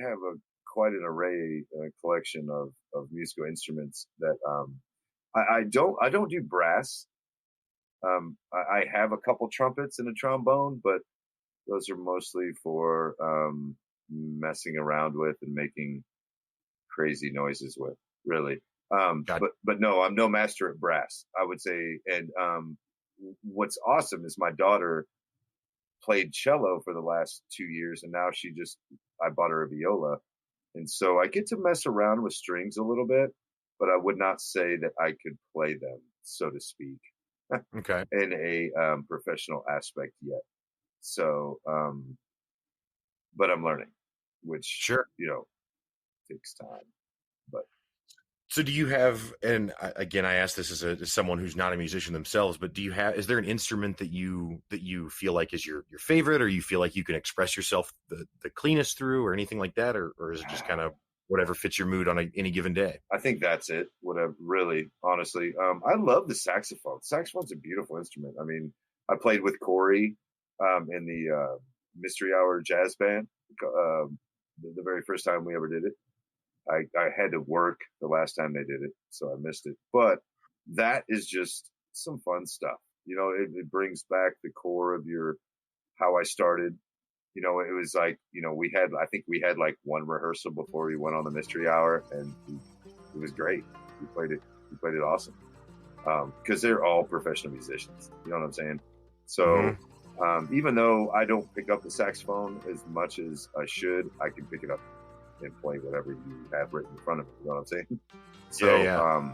have a quite an array collection of musical instruments that I don't do brass. I have a couple trumpets and a trombone, but those are mostly for messing around with and making crazy noises with, really. got But no, I'm no master at brass, I would say. And what's awesome is my daughter played cello for the last 2 years, and now I bought her a viola, and so I get to mess around with strings a little bit, but I would not say that I could play them, so to speak, okay, in a professional aspect yet. So, but I'm learning, which sure. takes time. But So do you have, and again, I ask this as someone who's not a musician themselves, but is there an instrument that you feel like is your favorite, or you feel like you can express yourself the cleanest through, or anything like that, or is it just kind of whatever fits your mood on any given day? I think that's it. Whatever, really, honestly. I love the saxophone. Saxophone's a beautiful instrument. I mean, I played with Corey in the Mystery Hour jazz band the very first time we ever did it. I had to work the last time they did it, so I missed it. But that is just some fun stuff. It brings back the core of how I started. It was like, I think we had like one rehearsal before we went on the Mystery Hour, and it was great. We played it awesome. Because they're all professional musicians. You know what I'm saying? So, even though I don't pick up the saxophone as much as I should, I can pick it up and play whatever you have written in front of me. You know what I'm saying? So, Yeah.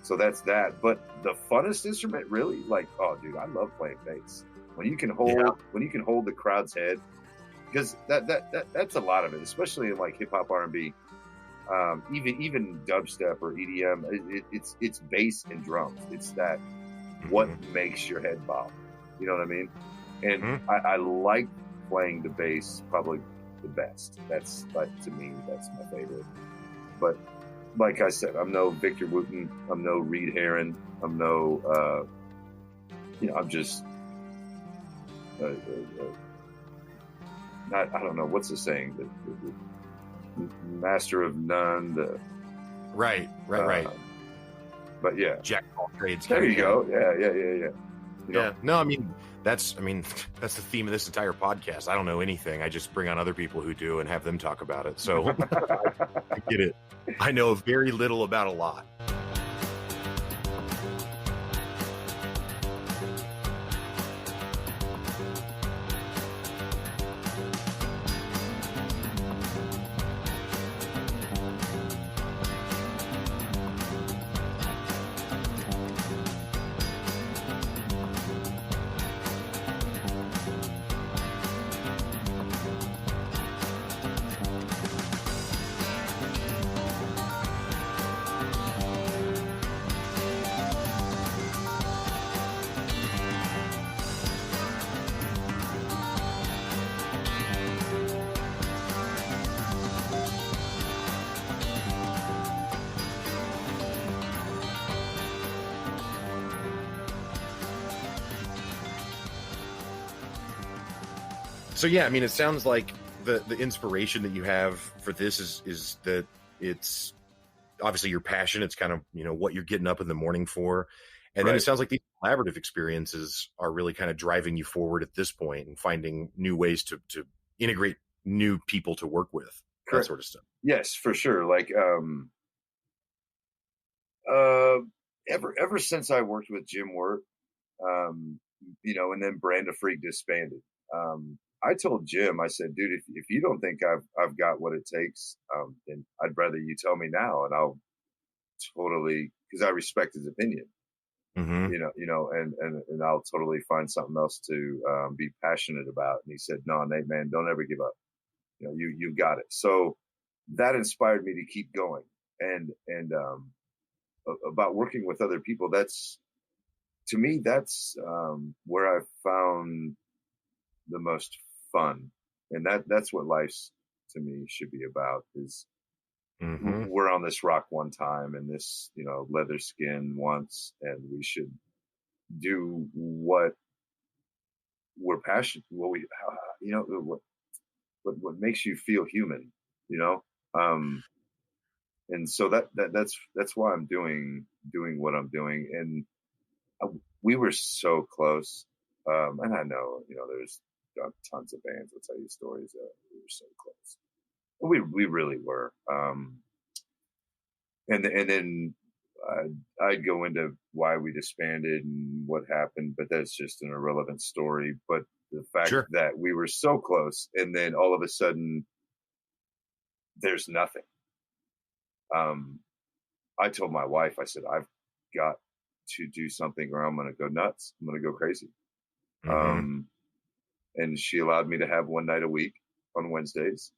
So that's that. But the funnest instrument, really, like, oh, dude, I love playing bass. When you can hold the crowd's head, because that's a lot of it, especially in like hip hop, R&B, even dubstep or EDM. It's bass and drums. It's that what makes your head bob. You know what I mean? And I like playing the bass probably the best. That's like, to me, that's my favorite. But like I said, I'm no Victor Wooten. I'm no Reed Herron. I'm no, I'm just, I don't know, what's the saying? The master of none. Right. But yeah, Jack of all trades. there you go. Yeah. Yeah. No, I mean that's the theme of this entire podcast. I don't know anything. I just bring on other people who do and have them talk about it. So I get it. I know very little about a lot. So yeah, I mean, it sounds like the inspiration that you have for this is that it's obviously your passion. It's kind of what you're getting up in the morning for, and then it sounds like these collaborative experiences are really kind of driving you forward at this point and finding new ways to integrate new people to work with, that Correct. sort of stuff. Yes, for sure. Like uh, ever since I worked with Jim Wirt, um, and then Brand of Freak disbanded. I told Jim, I said, dude, if you don't think I've got what it takes, then I'd rather you tell me now, and I'll totally, because I respect his opinion, Mm-hmm. and I'll totally find something else to be passionate about. And he said, no, Nate, man, don't ever give up. You've got it. So that inspired me to keep going. And about working with other people, that's, to me, that's where I found the most fun, and that's what life's, to me, should be about. Is Mm-hmm. we're on this rock one time, and this leather skin once, and we should do what we're passionate, what makes you feel human, you know. And so that's why I'm doing what I'm doing. And we were so close. And I know, there's tons of bands will tell you stories that we were so close. We really were. And then I'd go into why we disbanded and what happened, but that's just an irrelevant story. But the fact Sure. that we were so close, and then all of a sudden there's nothing. I told my wife, I said, I've got to do something or I'm going to go nuts. I'm going to go crazy. Mm-hmm. And she allowed me to have one night a week on Wednesdays.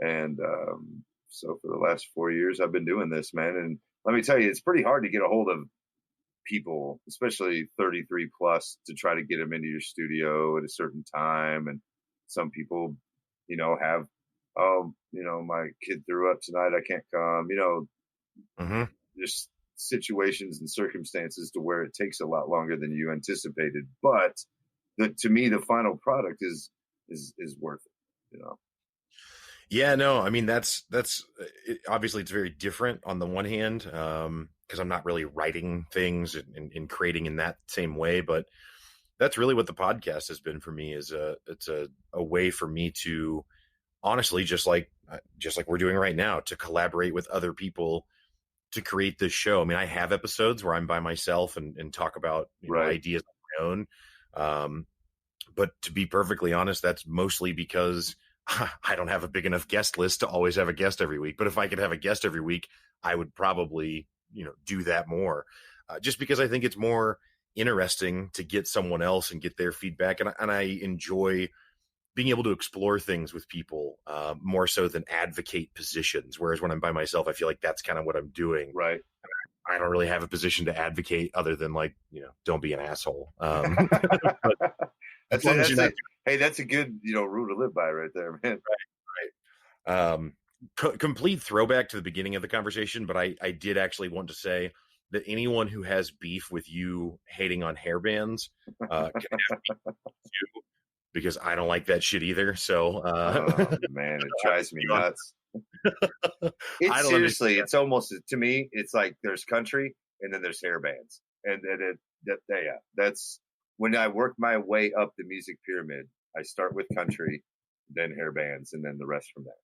And so for the last 4 years, I've been doing this, man. And let me tell you, it's pretty hard to get a hold of people, especially 33 plus, to try to get them into your studio at a certain time. And some people, have, my kid threw up tonight, I can't come, Mm-hmm. just situations and circumstances to where it takes a lot longer than you anticipated. But to me, the final product is worth it, Yeah, no, I mean, that's obviously it's very different on the one hand, because I'm not really writing things and creating in that same way, but that's really what the podcast has been for me. It's a way for me to honestly, just like we're doing right now, to collaborate with other people to create this show. I mean, I have episodes where I'm by myself and talk about Right. ideas on my own. But to be perfectly honest, that's mostly because I don't have a big enough guest list to always have a guest every week. But if I could have a guest every week, I would probably, do that more, just because I think it's more interesting to get someone else and get their feedback. And I enjoy being able to explore things with people, more so than advocate positions. Whereas when I'm by myself, I feel like that's kind of what I'm doing. Right. I don't really have a position to advocate other than don't be an asshole. But as long as you're not. Hey, that's a good, rule to live by right there, man. Right. Complete throwback to the beginning of the conversation, but I did actually want to say that anyone who has beef with you hating on hairbands can have beef too, because I don't like that shit either. So, oh man, it drives me nuts. It's seriously, it's almost, to me, it's like there's country and then there's hair bands, and that's when I work my way up the music pyramid. I start with country, then hair bands, and then the rest from there.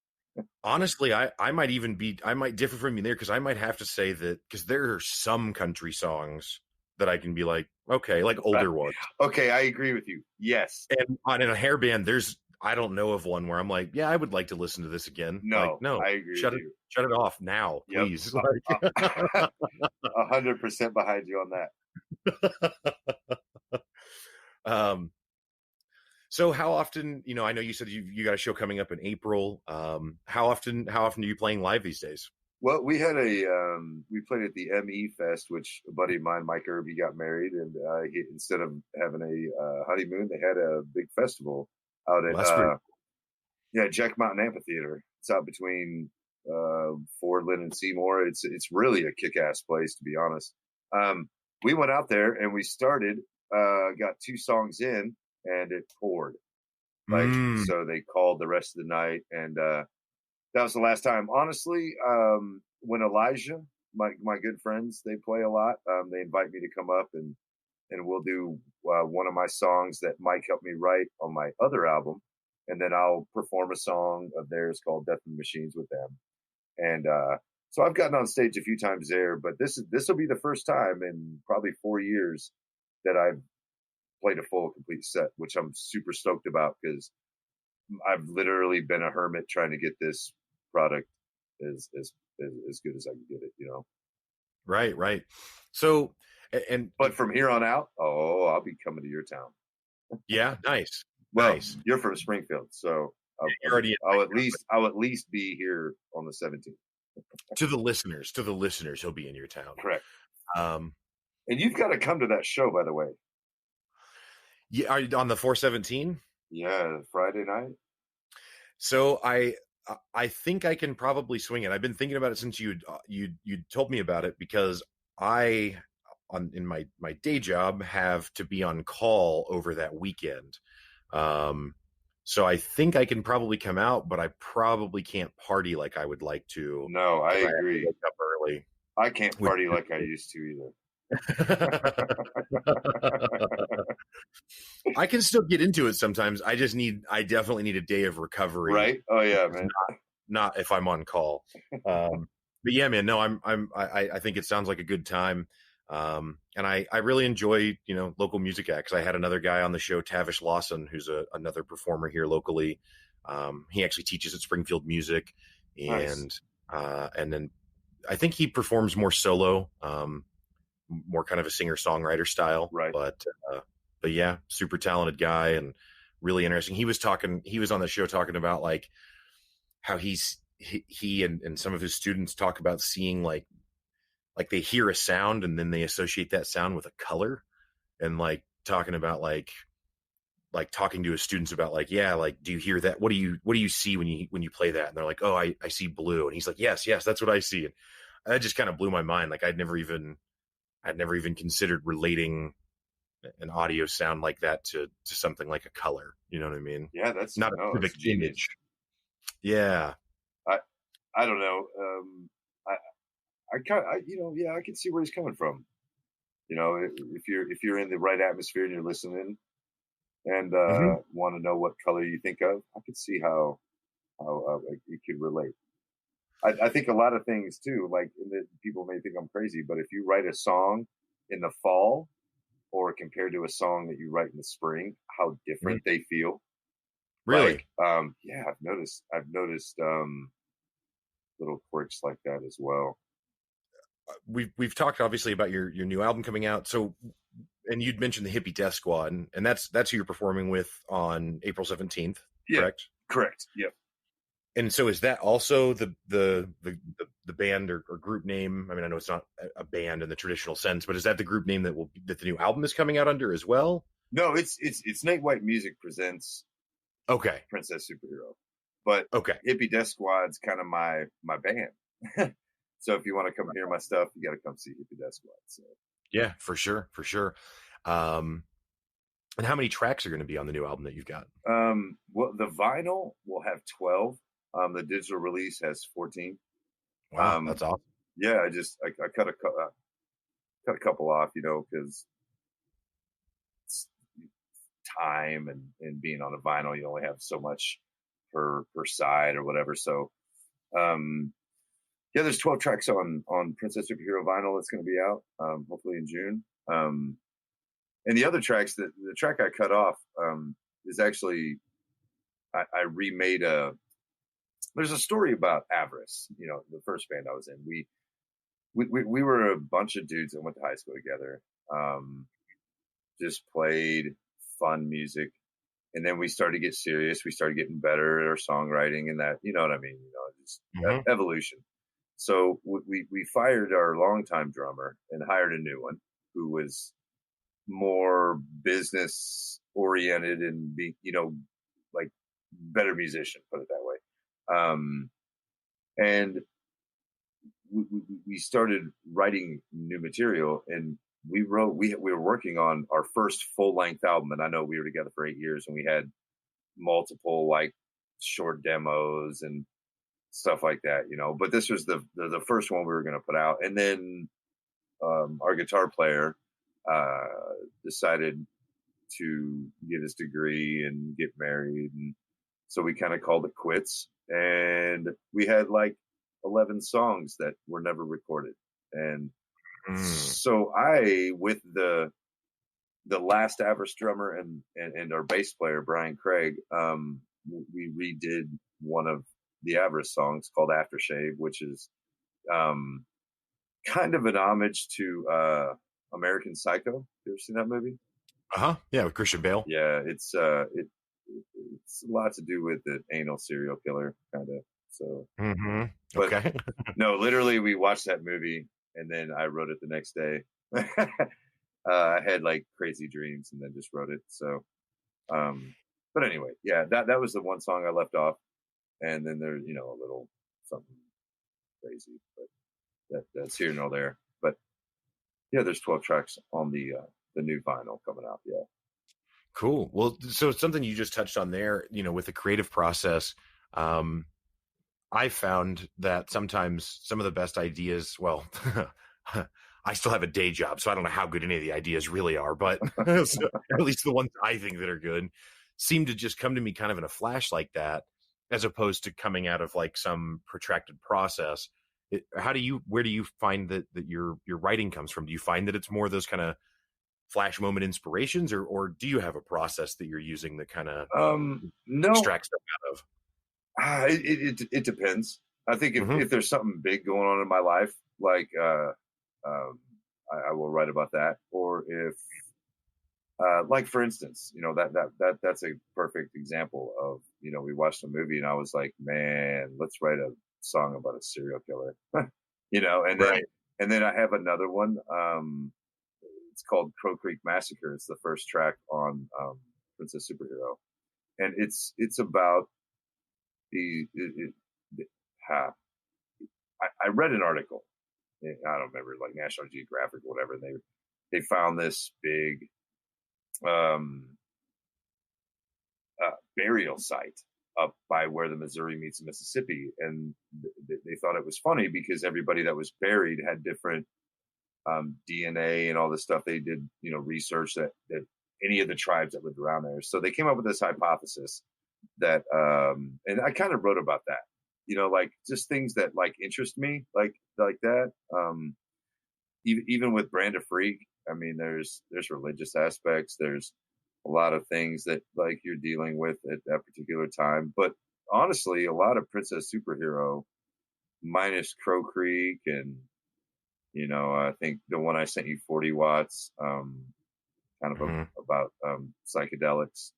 Honestly, I might differ from you there, because I might have to say that, because there are some country songs that I can be like, okay, like older ones. Okay, I agree with you. Yes. And on a hair band, I don't know of one where I'm like, yeah, I would like to listen to this again. No, no, I agree. Shut it off now, please. 100% behind you on that. So how often, I know you said you got a show coming up in April. How often are you playing live these days? Well, we had we played at the E57, which a buddy of mine, Mike Irby, got married, and instead of having a honeymoon, they had a big festival out at Jack Mountain Amphitheater. It's out between Ford, Lynn, and Seymour. It's really a kick-ass place, to be honest. We went out there and we started, got 2 songs in, and it poured. So they called the rest of the night, and that was the last time. Honestly, when Elijah, my good friends, they play a lot. They invite me to come up, and and we'll do one of my songs that Mike helped me write on my other album, and then I'll perform a song of theirs called Death and Machines with them. And so I've gotten on stage a few times there, but this will be the first time in probably 4 years that I've played a full complete set, which I'm super stoked about because I've literally been a hermit trying to get this product as good as I can get it, you know. Right, right. So, but from here on out, I'll be coming to your town. Yeah, nice. Well, nice. You're from Springfield, so I'll at least be here on the 17th. To the listeners, he'll be in your town. Correct. And you've got to come to that show, by the way. Yeah, are you on the 417? Yeah, Friday night. So I think I can probably swing it. I've been thinking about it since you told me about it, because I in my day job have to be on call over that weekend. So I think I can probably come out, but I probably can't party like I would like to. No, I agree. Wake up early. I can't party like I used to either. I can still get into it sometimes. I definitely need a day of recovery. Right? Oh yeah, man. Not if I'm on call. But yeah, man, no, I think it sounds like a good time. And I really enjoy, local music acts. I had another guy on the show, Tavish Lawson, who's another performer here locally. He actually teaches at Springfield Music, and nice. And then I think he performs more solo, more kind of a singer-songwriter style. Right. But yeah, super talented guy and really interesting. He was on the show talking about like how he and some of his students talk about seeing like they hear a sound and then they associate that sound with a color, and like talking about like talking to his students about like, yeah, like, do you hear that? What do you see when you play that? And they're like, oh, I see blue. And he's like, yes, that's what I see. And that just kind of blew my mind. Like I'd never even considered relating an audio sound like that to something like a color. You know what I mean? Yeah, that's not a specific image. Yeah. I don't know. I can see where he's coming from. If you're in the right atmosphere and you're listening and want to know what color you think of, I could see how you could relate. I think a lot of things too, like people may think I'm crazy, but if you write a song in the fall or compared to a song that you write in the spring, how different they feel. Really? Yeah, I've noticed little quirks like that as well. We've talked obviously about your new album coming out. So, and you'd mentioned the Hippie Death Squad, and that's who you're performing with on April 17th. Correct? Correct. Yep. And so is that also the band or group name? I mean, I know it's not a band in the traditional sense, but is that the group name that the new album is coming out under as well? No, it's Nate White Music presents Princess Superhero. But Hippie Death Squad's kind of my band. So if you want to come hear my stuff, you got to come see Hippie Death Squad. So yeah, for sure. And how many tracks are going to be on the new album that you've got? Well, the vinyl will have 12. The digital release has 14. Wow, that's awesome. Yeah, I cut a couple off, because time and being on a vinyl, you only have so much per side or whatever. So, there's 12 tracks on Princess Superhero vinyl that's going to be out, hopefully in June. And the other tracks, the track I cut off is actually, I remade there's a story about Avarice, the first band I was in. We were a bunch of dudes that went to high school together, just played fun music. And then we started to get serious. We started getting better at our songwriting and that, you know what I mean? Just evolution. So we fired our longtime drummer and hired a new one who was more business oriented and like better musician, put it that way. And we started writing new material, and we were working on our first full length album. And I know we were together for 8 years, and we had multiple like short demos and stuff like that, but this was the first one we were going to put out. And then our guitar player decided to get his degree and get married, and so we kind of called it quits. And we had like 11 songs that were never recorded. And so I, with the last Avarice drummer and our bass player Brian Craig, we redid one of the Avarice songs called Aftershave, which is kind of an homage to American Psycho. You ever seen that movie? Yeah, with Christian Bale. Yeah, it's a lot to do with the anal serial killer, kind of. So, but okay. No, literally, we watched that movie and then I wrote it the next day. I had like crazy dreams and then just wrote it. So, but anyway, yeah, that was the one song I left off, and then there's a little something crazy, but that's here nor there. But yeah, there's 12 tracks on the new vinyl coming out. Yeah. Cool. Well, so something you just touched on there, with the creative process, I found that sometimes some of the best ideas, well, I still have a day job, so I don't know how good any of the ideas really are, but so, at least the ones I think that are good seem to just come to me kind of in a flash like that, as opposed to coming out of like some protracted process. Where do you find that your writing comes from? Do you find that it's more of those kind of flash moment inspirations, or do you have a process that you're using that kind of no extract stuff out of? It depends. I think if there's something big going on in my life, like I will write about that. Or if like for instance, that's a perfect example of, we watched a movie and I was like, man, let's write a song about a serial killer. And then I have another one. It's called Crow Creek Massacre. It's the first track on Princess Superhero, and it's about I read an article. I don't remember, like National Geographic or whatever. And they found this big burial site up by where the Missouri meets the Mississippi, and they thought it was funny because everybody that was buried had different DNA and all this stuff. They did, research that any of the tribes that lived around there. So they came up with this hypothesis that, and I kind of wrote about that, like just things that like interest me, like that. Even with Brand of Freak, I mean, there's religious aspects. There's a lot of things that like you're dealing with at that particular time. But honestly, a lot of Princess Superhero, minus Crow Creek and, I think the one I sent you, 40 watts, kind of about psychedelics.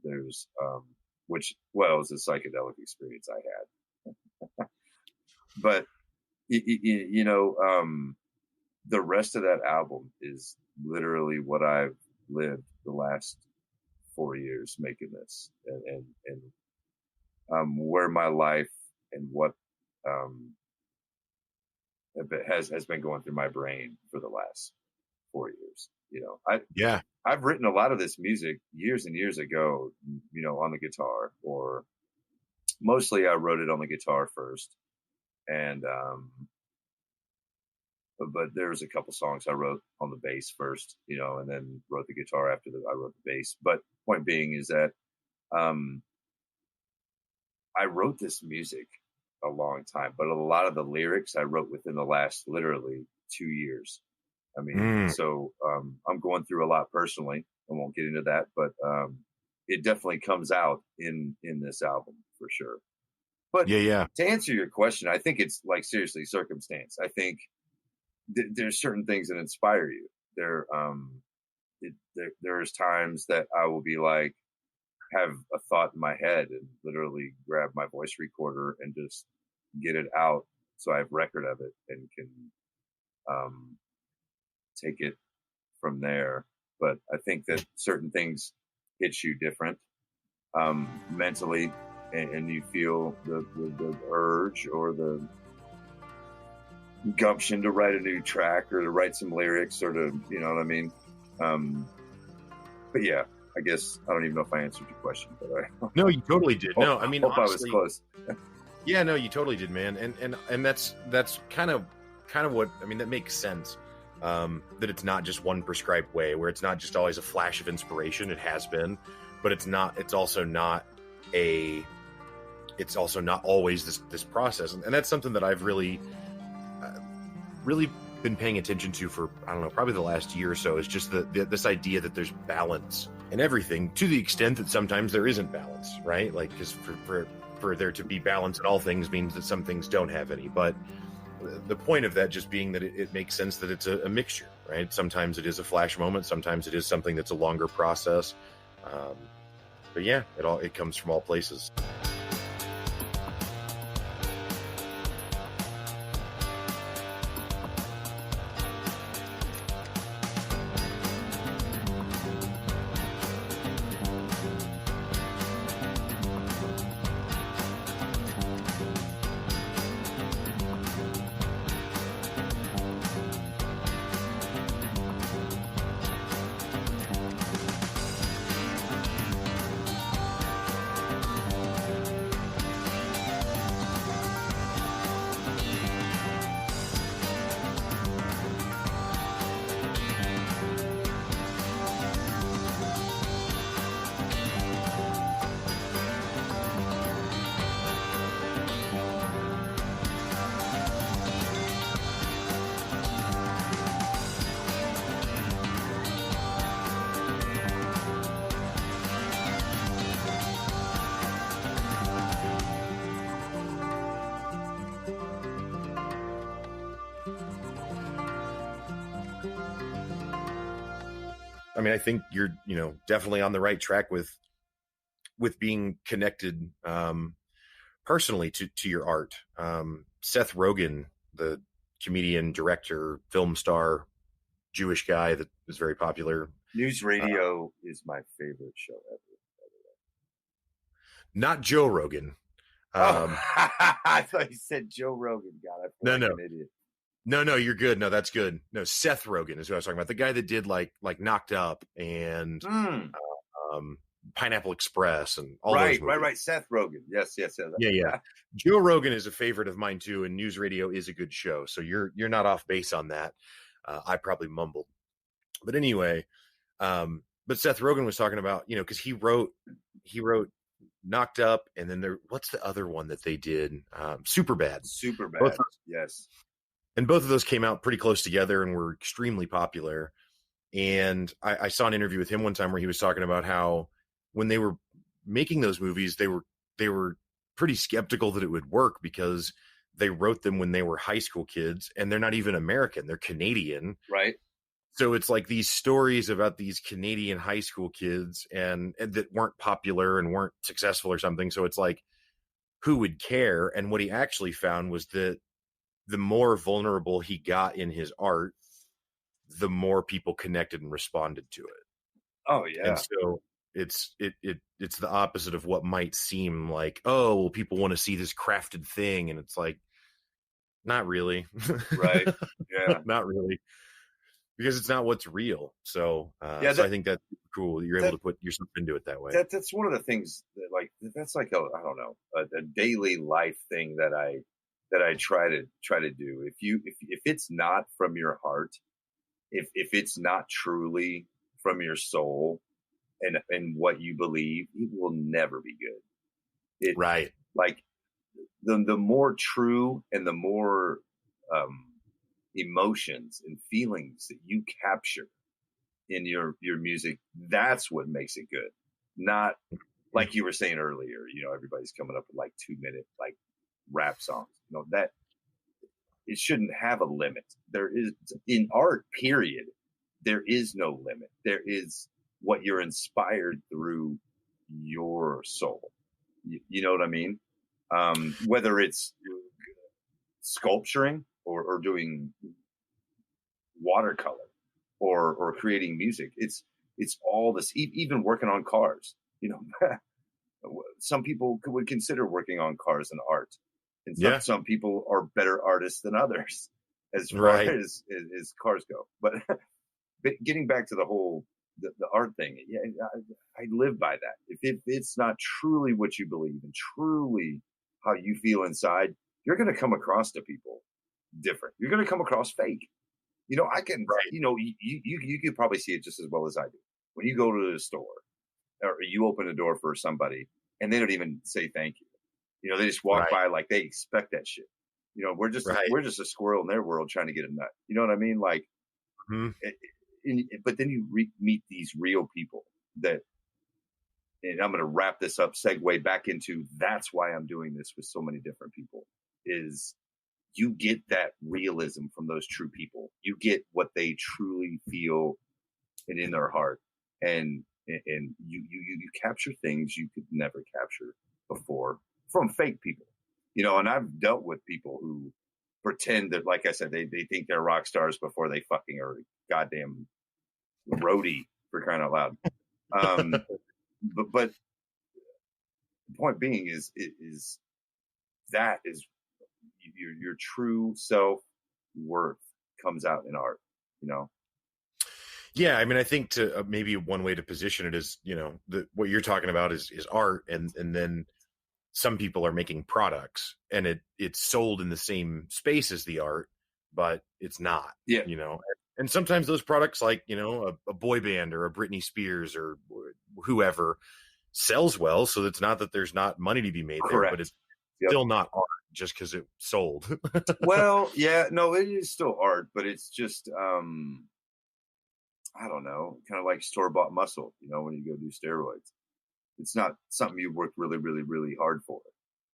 There's which, well, it was a psychedelic experience I had. But the rest of that album is literally what I've lived the last 4 years making this, and where my life and what has been going through my brain for the last 4 years. I've written a lot of this music years and years ago, on the guitar, or mostly I wrote it on the guitar first. And, but there's a couple songs I wrote on the bass first, and then wrote the guitar after I wrote the bass. But point being is that, I wrote this music a long time, but a lot of the lyrics I wrote within the last literally 2 years. I mean, so I'm going through a lot personally. I won't get into that, but it definitely comes out in this album for sure. But to answer your question, I think it's like seriously circumstance. I think there's certain things that inspire you. There's times that I will be like, have a thought in my head and literally grab my voice recorder and just get it out so I have record of it and can take it from there. But I think that certain things hit you different mentally, and you feel the urge or the gumption to write a new track or to write some lyrics or to, you know what I mean? But yeah, I guess I don't even know if I answered your question, but no, you totally did. No, I mean, hope honestly, I was close. Yeah, no, you totally did, man. And that's kind of what, I mean, that makes sense. that it's not just one prescribed way, where it's not just always a flash of inspiration. It has been, but it's also not always this process. And that's something that I've really been paying attention to for, I don't know, probably the last year or so, is just this idea that there's balance in everything, to the extent that sometimes there isn't balance, right? Like, because for there to be balance in all things means that some things don't have any. But the point of that just being that it makes sense that it's a mixture, right? Sometimes it is a flash moment. Sometimes it is something that's a longer process. But yeah, it comes from all places. I mean, I think you're, definitely on the right track with being connected personally to your art. Seth Rogen, the comedian, director, film star, Jewish guy that is very popular. News radio is my favorite show ever. Not Joe Rogan. I thought you said Joe Rogan. God, I feel like an idiot. No, you're good. No, that's good. No, Seth Rogen is who I was talking about. The guy that did like Knocked Up and Pineapple Express and all those movies. Right. Seth Rogen. Yes. Yeah. Joe Rogan is a favorite of mine too, and News Radio is a good show. So you're not off base on that. I probably mumbled, but anyway. But Seth Rogen was talking about, because he wrote Knocked Up, and then what's the other one that they did? Superbad. Yes. And both of those came out pretty close together and were extremely popular. And I saw an interview with him one time where he was talking about how when they were making those movies, they were pretty skeptical that it would work because they wrote them when they were high school kids, and they're not even American, they're Canadian. Right. So it's like these stories about these Canadian high school kids and that weren't popular and weren't successful or something. So it's like, who would care? And what he actually found was that the more vulnerable he got in his art, the more people connected and responded to it. Oh yeah. And so it's the opposite of what might seem like, oh, well, people want to see this crafted thing. And it's like, not really. Right. Yeah. Not really. Because it's not what's real. So, so I think that's cool. You're able to put yourself into it that way. That's one of the things that that's like a daily life thing that I try to do. If it's not from your heart, if it's not truly from your soul and what you believe, it will never be good. Right. Like the more true and the more emotions and feelings that you capture in your music, that's what makes it good. Not like you were saying earlier, everybody's coming up with like 2-minute like rap songs. That it shouldn't have a limit. There is, in art, period, there is no limit. There is what you're inspired through your soul. You know what I mean? Whether it's sculpturing or doing watercolor or creating music, it's all this. Even working on cars, some people would consider working on cars an art, and some people are better artists than others as far as cars go. But getting back to the whole the art thing, I live by that. If it's not truly what you believe and truly how you feel inside, you're going to come across to people different. You're going to come across fake. You know, I can, Right. you know, you could probably see it just as well as I do. When you go to the store or you open a door for somebody and they don't even say thank you. You know, they just walk Right. by like they expect that shit. You know, Right. we're just a squirrel in their world trying to get a nut. You know what I mean? Like, Mhm. but then you meet these real people that, and I'm going to wrap this up, segue back into that's why I'm doing this with so many different people is you get that realism from those true people. You get what they truly feel and in their heart. And you capture things you could never capture before from fake people. You know, and I've dealt with people who pretend that, like I said, they think they're rock stars before they fucking are goddamn roadie for crying out loud. But the point being is that is your true self worth comes out in art. You know, Yeah, I mean, I think to maybe one way to position it is, what you're talking about is art, and then some people are making products, and it's sold in the same space as the art, but it's not, yeah, And sometimes those products, like a boy band or a Britney Spears or whoever, sells well, so it's not that there's not money to be made there, but correct. it's Yep. still not art just because it sold. Well, yeah, no, it is still art, but it's just I don't know, kind of like store bought muscle, you know, when you go do steroids. It's not something you worked really, really, really hard for,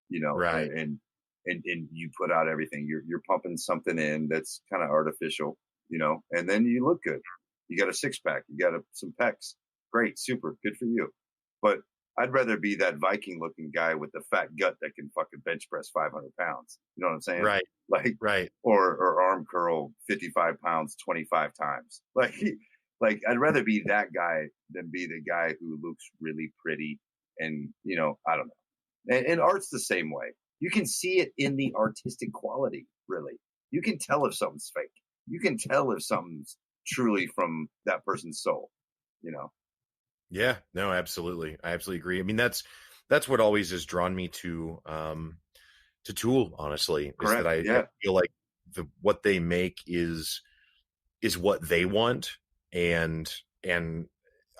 you know, Right. and you put out everything. You're pumping something in that's kind of artificial, you know, and then you look good. You got a six pack, you got some pecs. Great, super, good for you. But I'd rather be that Viking looking guy with the fat gut that can fucking bench press 500 pounds. You know what I'm saying? Right. Like, Right. or arm curl 55 pounds 25 times. Like I'd rather be that guy than be the guy who looks really pretty. And, you know, I don't know. And art's the same way. You can see it in the artistic quality, really. You can tell if something's fake. You can tell if something's truly from that person's soul, you know? Yeah, no, absolutely. I absolutely agree. I mean, that's what always has drawn me to Tool, honestly, is that Correct. I Yeah. feel like what they make is what they want, and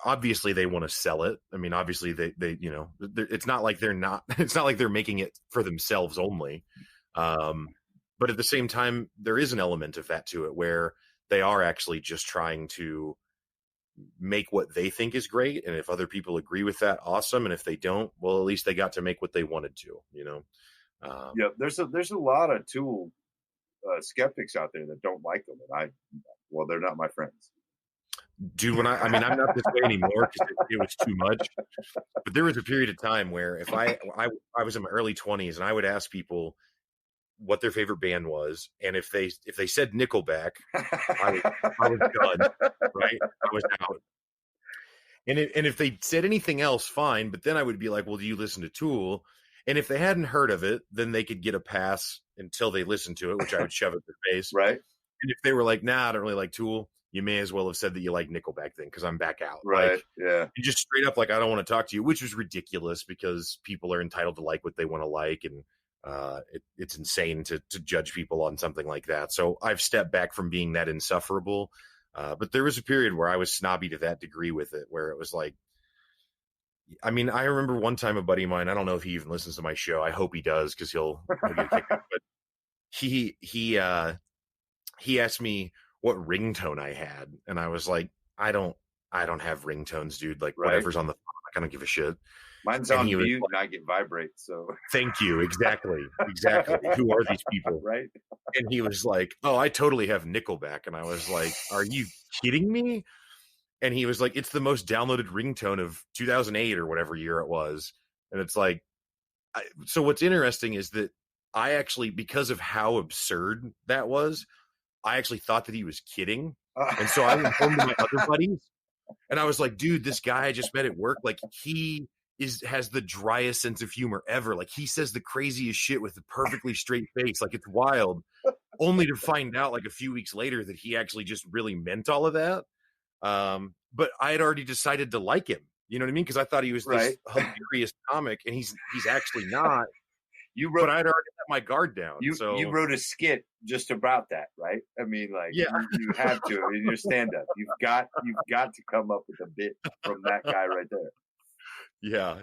obviously they want to sell it. I mean, obviously it's not like it's not like they're making it for themselves only. But at the same time, there is an element of that to it where they are actually just trying to make what they think is great, and if other people agree with that, awesome, and if they don't, well, at least they got to make what they wanted to. Yeah. There's a lot of Tool skeptics out there that don't like them. And well, they're not my friends. Dude, I mean, I'm not this way anymore because it was too much, but there was a period of time where if I was in my early 20s and I would ask people what their favorite band was, and if they said Nickelback, I was done, right? I was out. And if they said anything else, fine. But then I would be like, well, do you listen to Tool? And if they hadn't heard of it, then they could get a pass until they listened to it, which I would shove at their face. Right. And if they were like, nah, I don't really like Tool, you may as well have said that you like Nickelback then, because I'm back out. Right. Like, yeah. you just straight up like, I don't want to talk to you, which was ridiculous because people are entitled to like what they want to like. And it's insane to judge people on something like that. So I've stepped back from being that insufferable. But there was a period where I was snobby to that degree with it, where it was like, I mean, I remember one time a buddy of mine, I don't know if he even listens to my show. I hope he does, because he'll get kicked out. But he asked me what ringtone I had, and I was like, I don't have ringtones, dude. Like, Right. whatever's on the phone, like, I don't give a shit. Mine's And on he was mute like, and I get vibrate. So thank you. Exactly. Who are these people? right. And he was like, oh, I totally have Nickelback. And I was like, are you kidding me? And he was like, it's the most downloaded ringtone of 2008 or whatever year it was. And it's like, so what's interesting is that I actually, because of how absurd that was, I actually thought that he was kidding. And so I went home to my other buddies and I was like, dude, this guy I just met at work, like, he has the driest sense of humor ever. Like, he says the craziest shit with a perfectly straight face. Like, it's wild. Only to find out like a few weeks later that he actually just really meant all of that. But I had already decided to like him. You know what I mean? Because I thought he was this hilarious comic, and he's actually not. You but wrote I'd already let my guard down. you So wrote a skit just about that, right? I mean, like yeah, you have to in your stand up. You've got to come up with a bit from that guy right there.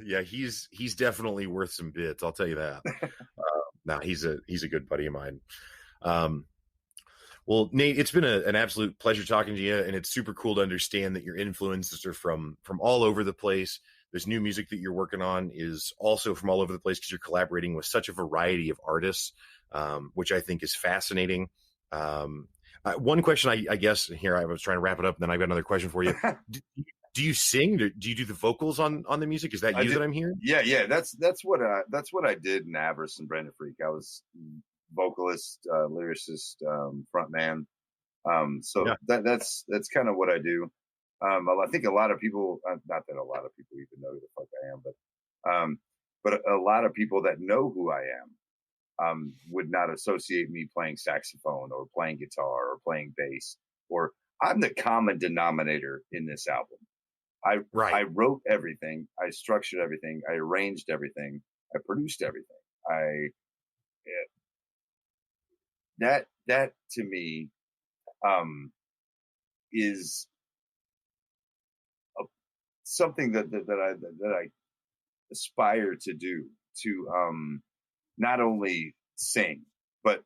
yeah. He's definitely worth some bits. I'll tell you that. Now he's a good buddy of mine. Um, well, Nate, it's been an absolute pleasure talking to you, and it's super cool to understand that your influences are from all over the place. This new music that you're working on is also from all over the place because you're collaborating with such a variety of artists, which I think is fascinating. One question, I guess, here I was trying to wrap it up, and then I've got another question for you. Do you sing? Do you do the vocals on the music? Is that you that I'm hearing? Yeah. That's what I did in Avarice and Brandon Freak. I was vocalist, lyricist, front man. So Yeah. that's kind of what I do. I think a lot of people, not that a lot of people even know who the fuck I am, but a lot of people that know who I am, would not associate me playing saxophone or playing guitar or playing bass, or I'm the common denominator in this album. I wrote everything. I structured everything. I arranged everything. I produced everything. That to me, is something that I aspire to do, to not only sing but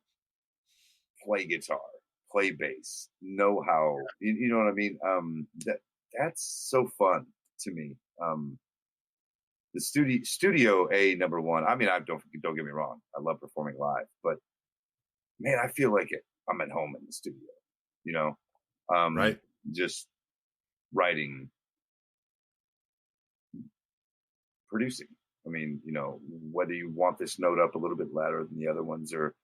play guitar, play bass, know how you know what I mean. That's so fun to me. The studio A number one. I mean, I don't get me wrong. I love performing live, but man, I feel like I'm at home in the studio. You know, Right. just writing, producing. I mean, whether you want this note up a little bit louder than the other ones, or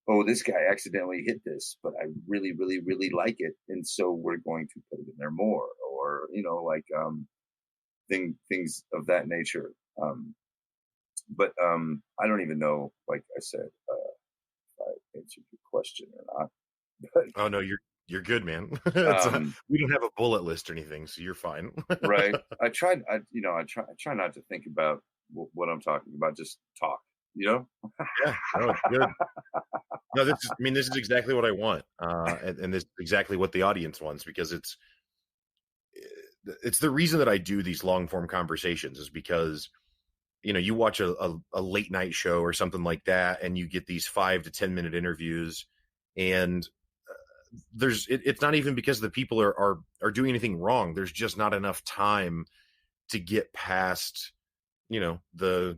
oh, this guy accidentally hit this, but I really, really, really like it, and so we're going to put it in there more, or things of that nature. But I don't even know, like I said, if I answered your question or not. But, Oh no, you're good, man. We don't have a bullet list or anything, so you're fine. Right. I try not to think about what I'm talking about. Just talk. Yeah, no, it's good. No, this is exactly what I want, and this is exactly what the audience wants, because it's the reason that I do these long form conversations is because you watch a late night show or something like that, and you get these 5 to 10 minute interviews, and it's not even because the people are doing anything wrong. There's just not enough time to get past the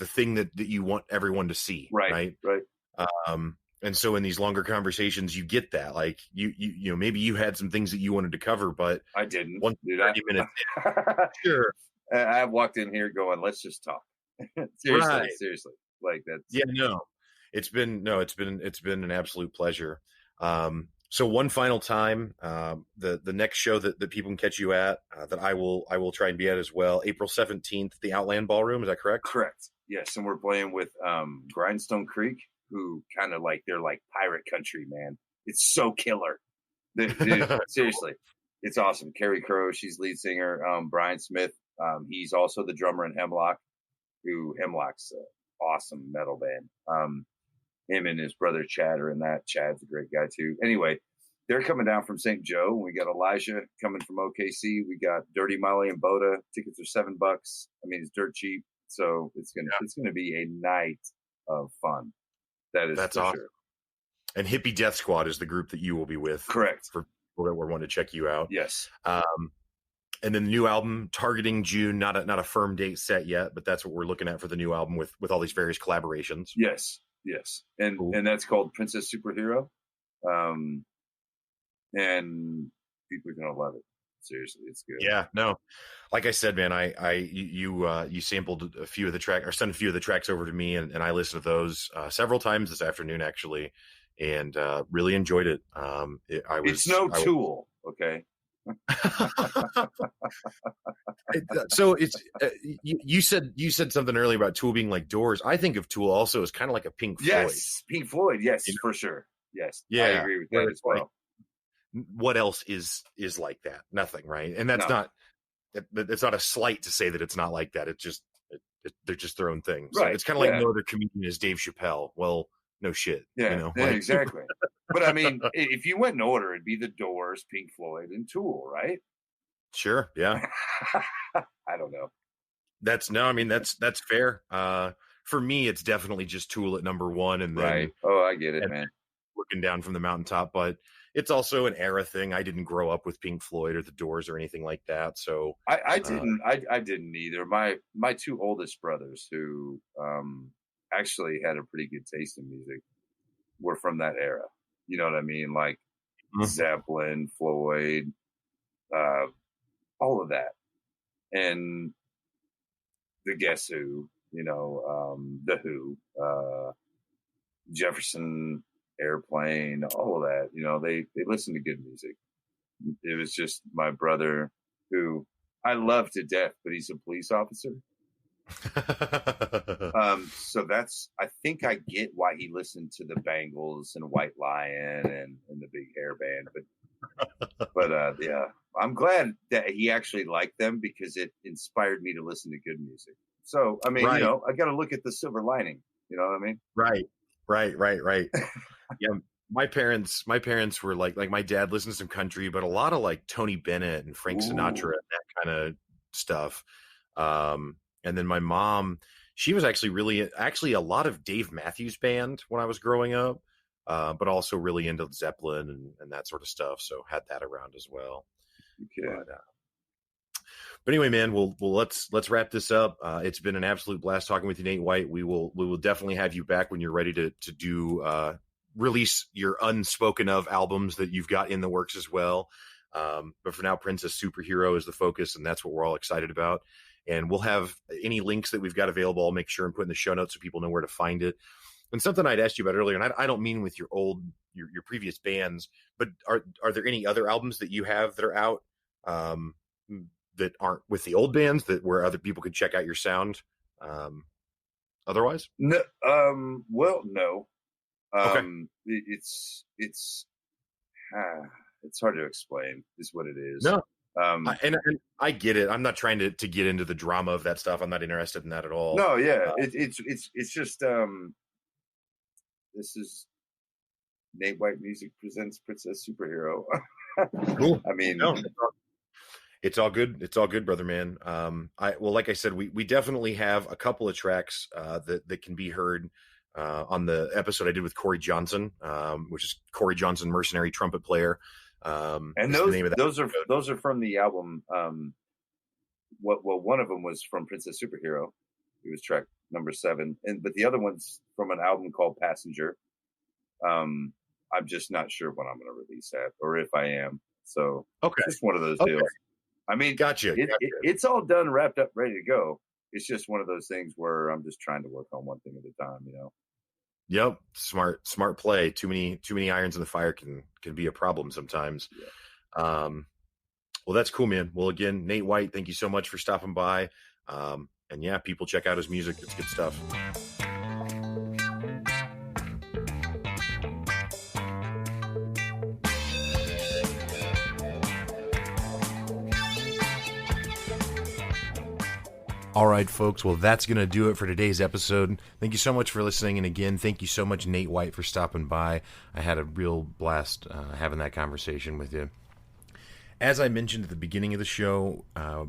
thing that you want everyone to see, right. And so in these longer conversations you get that, like you maybe you had some things that you wanted to cover, but I didn't. once 30 minutes sure, I walked in here going, let's just talk. Seriously, like that's it's been an absolute pleasure. So one final time, the next show that people can catch you at, that I will try and be at as well, April 17th, the Outland Ballroom. Is that correct? Correct. Yes. And we're playing with, Grindstone Creek, who kind of they're like pirate country, man. It's so killer. Dude, seriously. It's awesome. Carrie Crow, she's lead singer. Brian Smith, he's also the drummer in Hemlock, Hemlock's an awesome metal band. Him and his brother Chad are in that. Chad's a great guy too. Anyway, they're coming down from St. Joe. We got Elijah coming from OKC. We got Dirty Molly and Boda. Tickets are $7. I mean, it's dirt cheap, so it's gonna be a night of fun. That's awesome. Sure. And Hippie Death Squad is the group that you will be with. Correct. For people that want to check you out. Yes. And then the new album targeting June, not a firm date set yet, but that's what we're looking at for the new album with all these various collaborations. Yes. And cool. And that's called Princess Superhero. And people are gonna love it. Seriously, it's good. Yeah, no. Like I said, man, you sampled a few of the tracks, or sent a few of the tracks over to me, and I listened to those several times this afternoon, actually, and really enjoyed it. It's no Tool, okay? So it's you said something earlier about Tool being like Doors. I think of Tool also as kind of like a Pink Floyd. Yes, Pink Floyd. Yes, for sure. Yes, yeah, I agree with that as well. Like, what else is like that? Nothing, right? And that's not. It's not a slight to say that it's not like that. It's just they're just their own thing. So Right. it's kind of like no other comedian is Dave Chappelle. Well, no shit. Yeah, Like, exactly. But I mean, if you went in order, it'd be the Doors, Pink Floyd, and Tool, right? sure, yeah. I don't know. That's fair. For me, it's definitely just Tool at number one, and then Right. Oh, I get it, and man. looking down from the mountaintop. But it's also an era thing. I didn't grow up with Pink Floyd or the Doors or anything like that. So I didn't either. My two oldest brothers, who actually had a pretty good taste in music, were from that era. You know what I mean? Like Zeppelin, Floyd, all of that, and the Guess Who, the Who, Jefferson Airplane, all of that. They listened to good music. It was just my brother, who I love to death, but he's a police officer. So I think I get why he listened to the Bangles and White Lion and the Big Hair Band, but yeah, I'm glad that he actually liked them, because it inspired me to listen to good music. So I mean, right. I got to look at the silver lining. You know what I mean? Right. Yeah, my parents were like my dad listened to some country, but a lot of like Tony Bennett and Frank Sinatra and that kind of stuff. And then my mom, she was actually a lot of Dave Matthews Band when I was growing up, but also really into Zeppelin and that sort of stuff. So had that around as well. Okay. But anyway, man, we'll let's wrap this up. It's been an absolute blast talking with you, Nate White. We will definitely have you back when you're ready to do release your unspoken of albums that you've got in the works as well. But for now, Princess Superhero is the focus, and that's what we're all excited about. And we'll have any links that we've got available. I'll make sure and put in the show notes so people know where to find it. And something I'd asked you about earlier, and I don't mean with your previous bands, but are there any other albums that you have that are out that aren't with the old bands, where other people could check out your sound otherwise? No, well, no. Okay. It's hard to explain is what it is. No. And I get it. I'm not trying to get into the drama of that stuff. I'm not interested in that at all. No, yeah. It's just this is Nate White Music presents Princess Superhero. Cool. I mean, it's all good. It's all good, brother, man. Like I said, we definitely have a couple of tracks that can be heard on the episode I did with Corey Johnson, which is Corey Johnson, Mercenary Trumpet Player. And those are from the album. One of them was from Princess Superhero. It was track number 7, but the other one's from an album called Passenger. I'm just not sure when I'm going to release that, or if I am. So okay, just one of those deals. I mean, gotcha. It's all done, wrapped up, ready to go. It's just one of those things where I'm just trying to work on one thing at a time, Yep. Smart play. Too many irons in the fire can be a problem sometimes. Yeah. Well, that's cool, man. Well, again, Nate White, thank you so much for stopping by. And yeah, people check out his music. It's good stuff. All right, folks. Well, that's going to do it for today's episode. Thank you so much for listening. And again, thank you so much, Nate White, for stopping by. I had a real blast having that conversation with you. As I mentioned at the beginning of the show,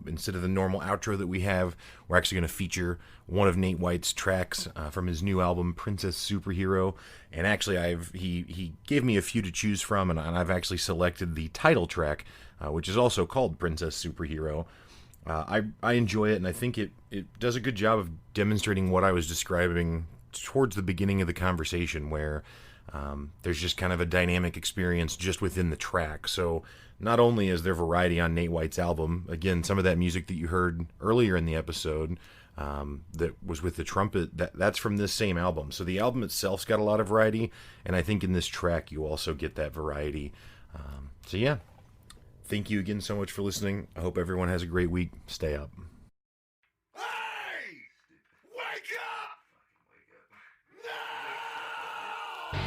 instead of the normal outro that we have, we're actually going to feature one of Nate White's tracks from his new album, Princess Superhero. And actually, he gave me a few to choose from, and I've actually selected the title track, which is also called Princess Superhero. I enjoy it, and I think it does a good job of demonstrating what I was describing towards the beginning of the conversation, where there's just kind of a dynamic experience just within the track. So not only is there variety on Nate White's album, again, some of that music that you heard earlier in the episode that was with the trumpet, that's from this same album. So the album itself's got a lot of variety, and I think in this track you also get that variety. So yeah. Thank you again so much for listening. I hope everyone has a great week. Stay up. Hey! Wake up! No!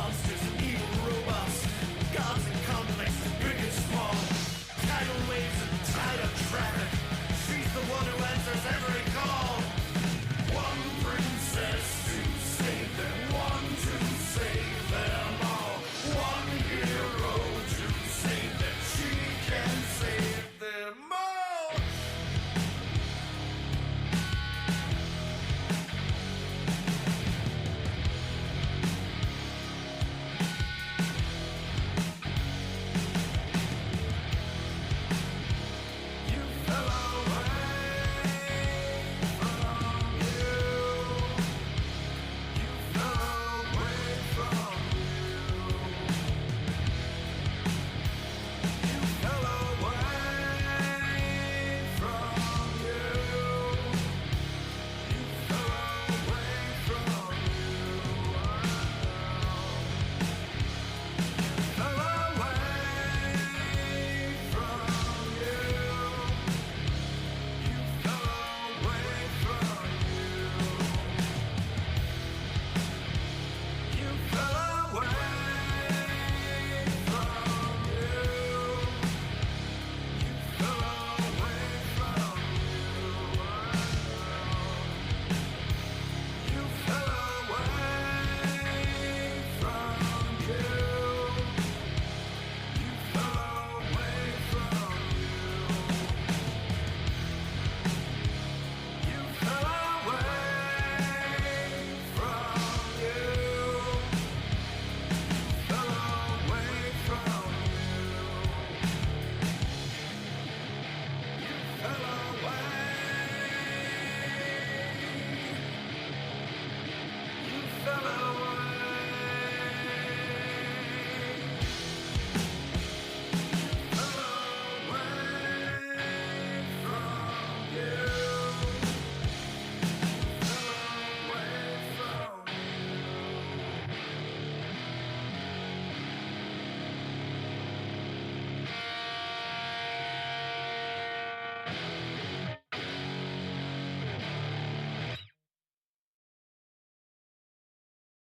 monsters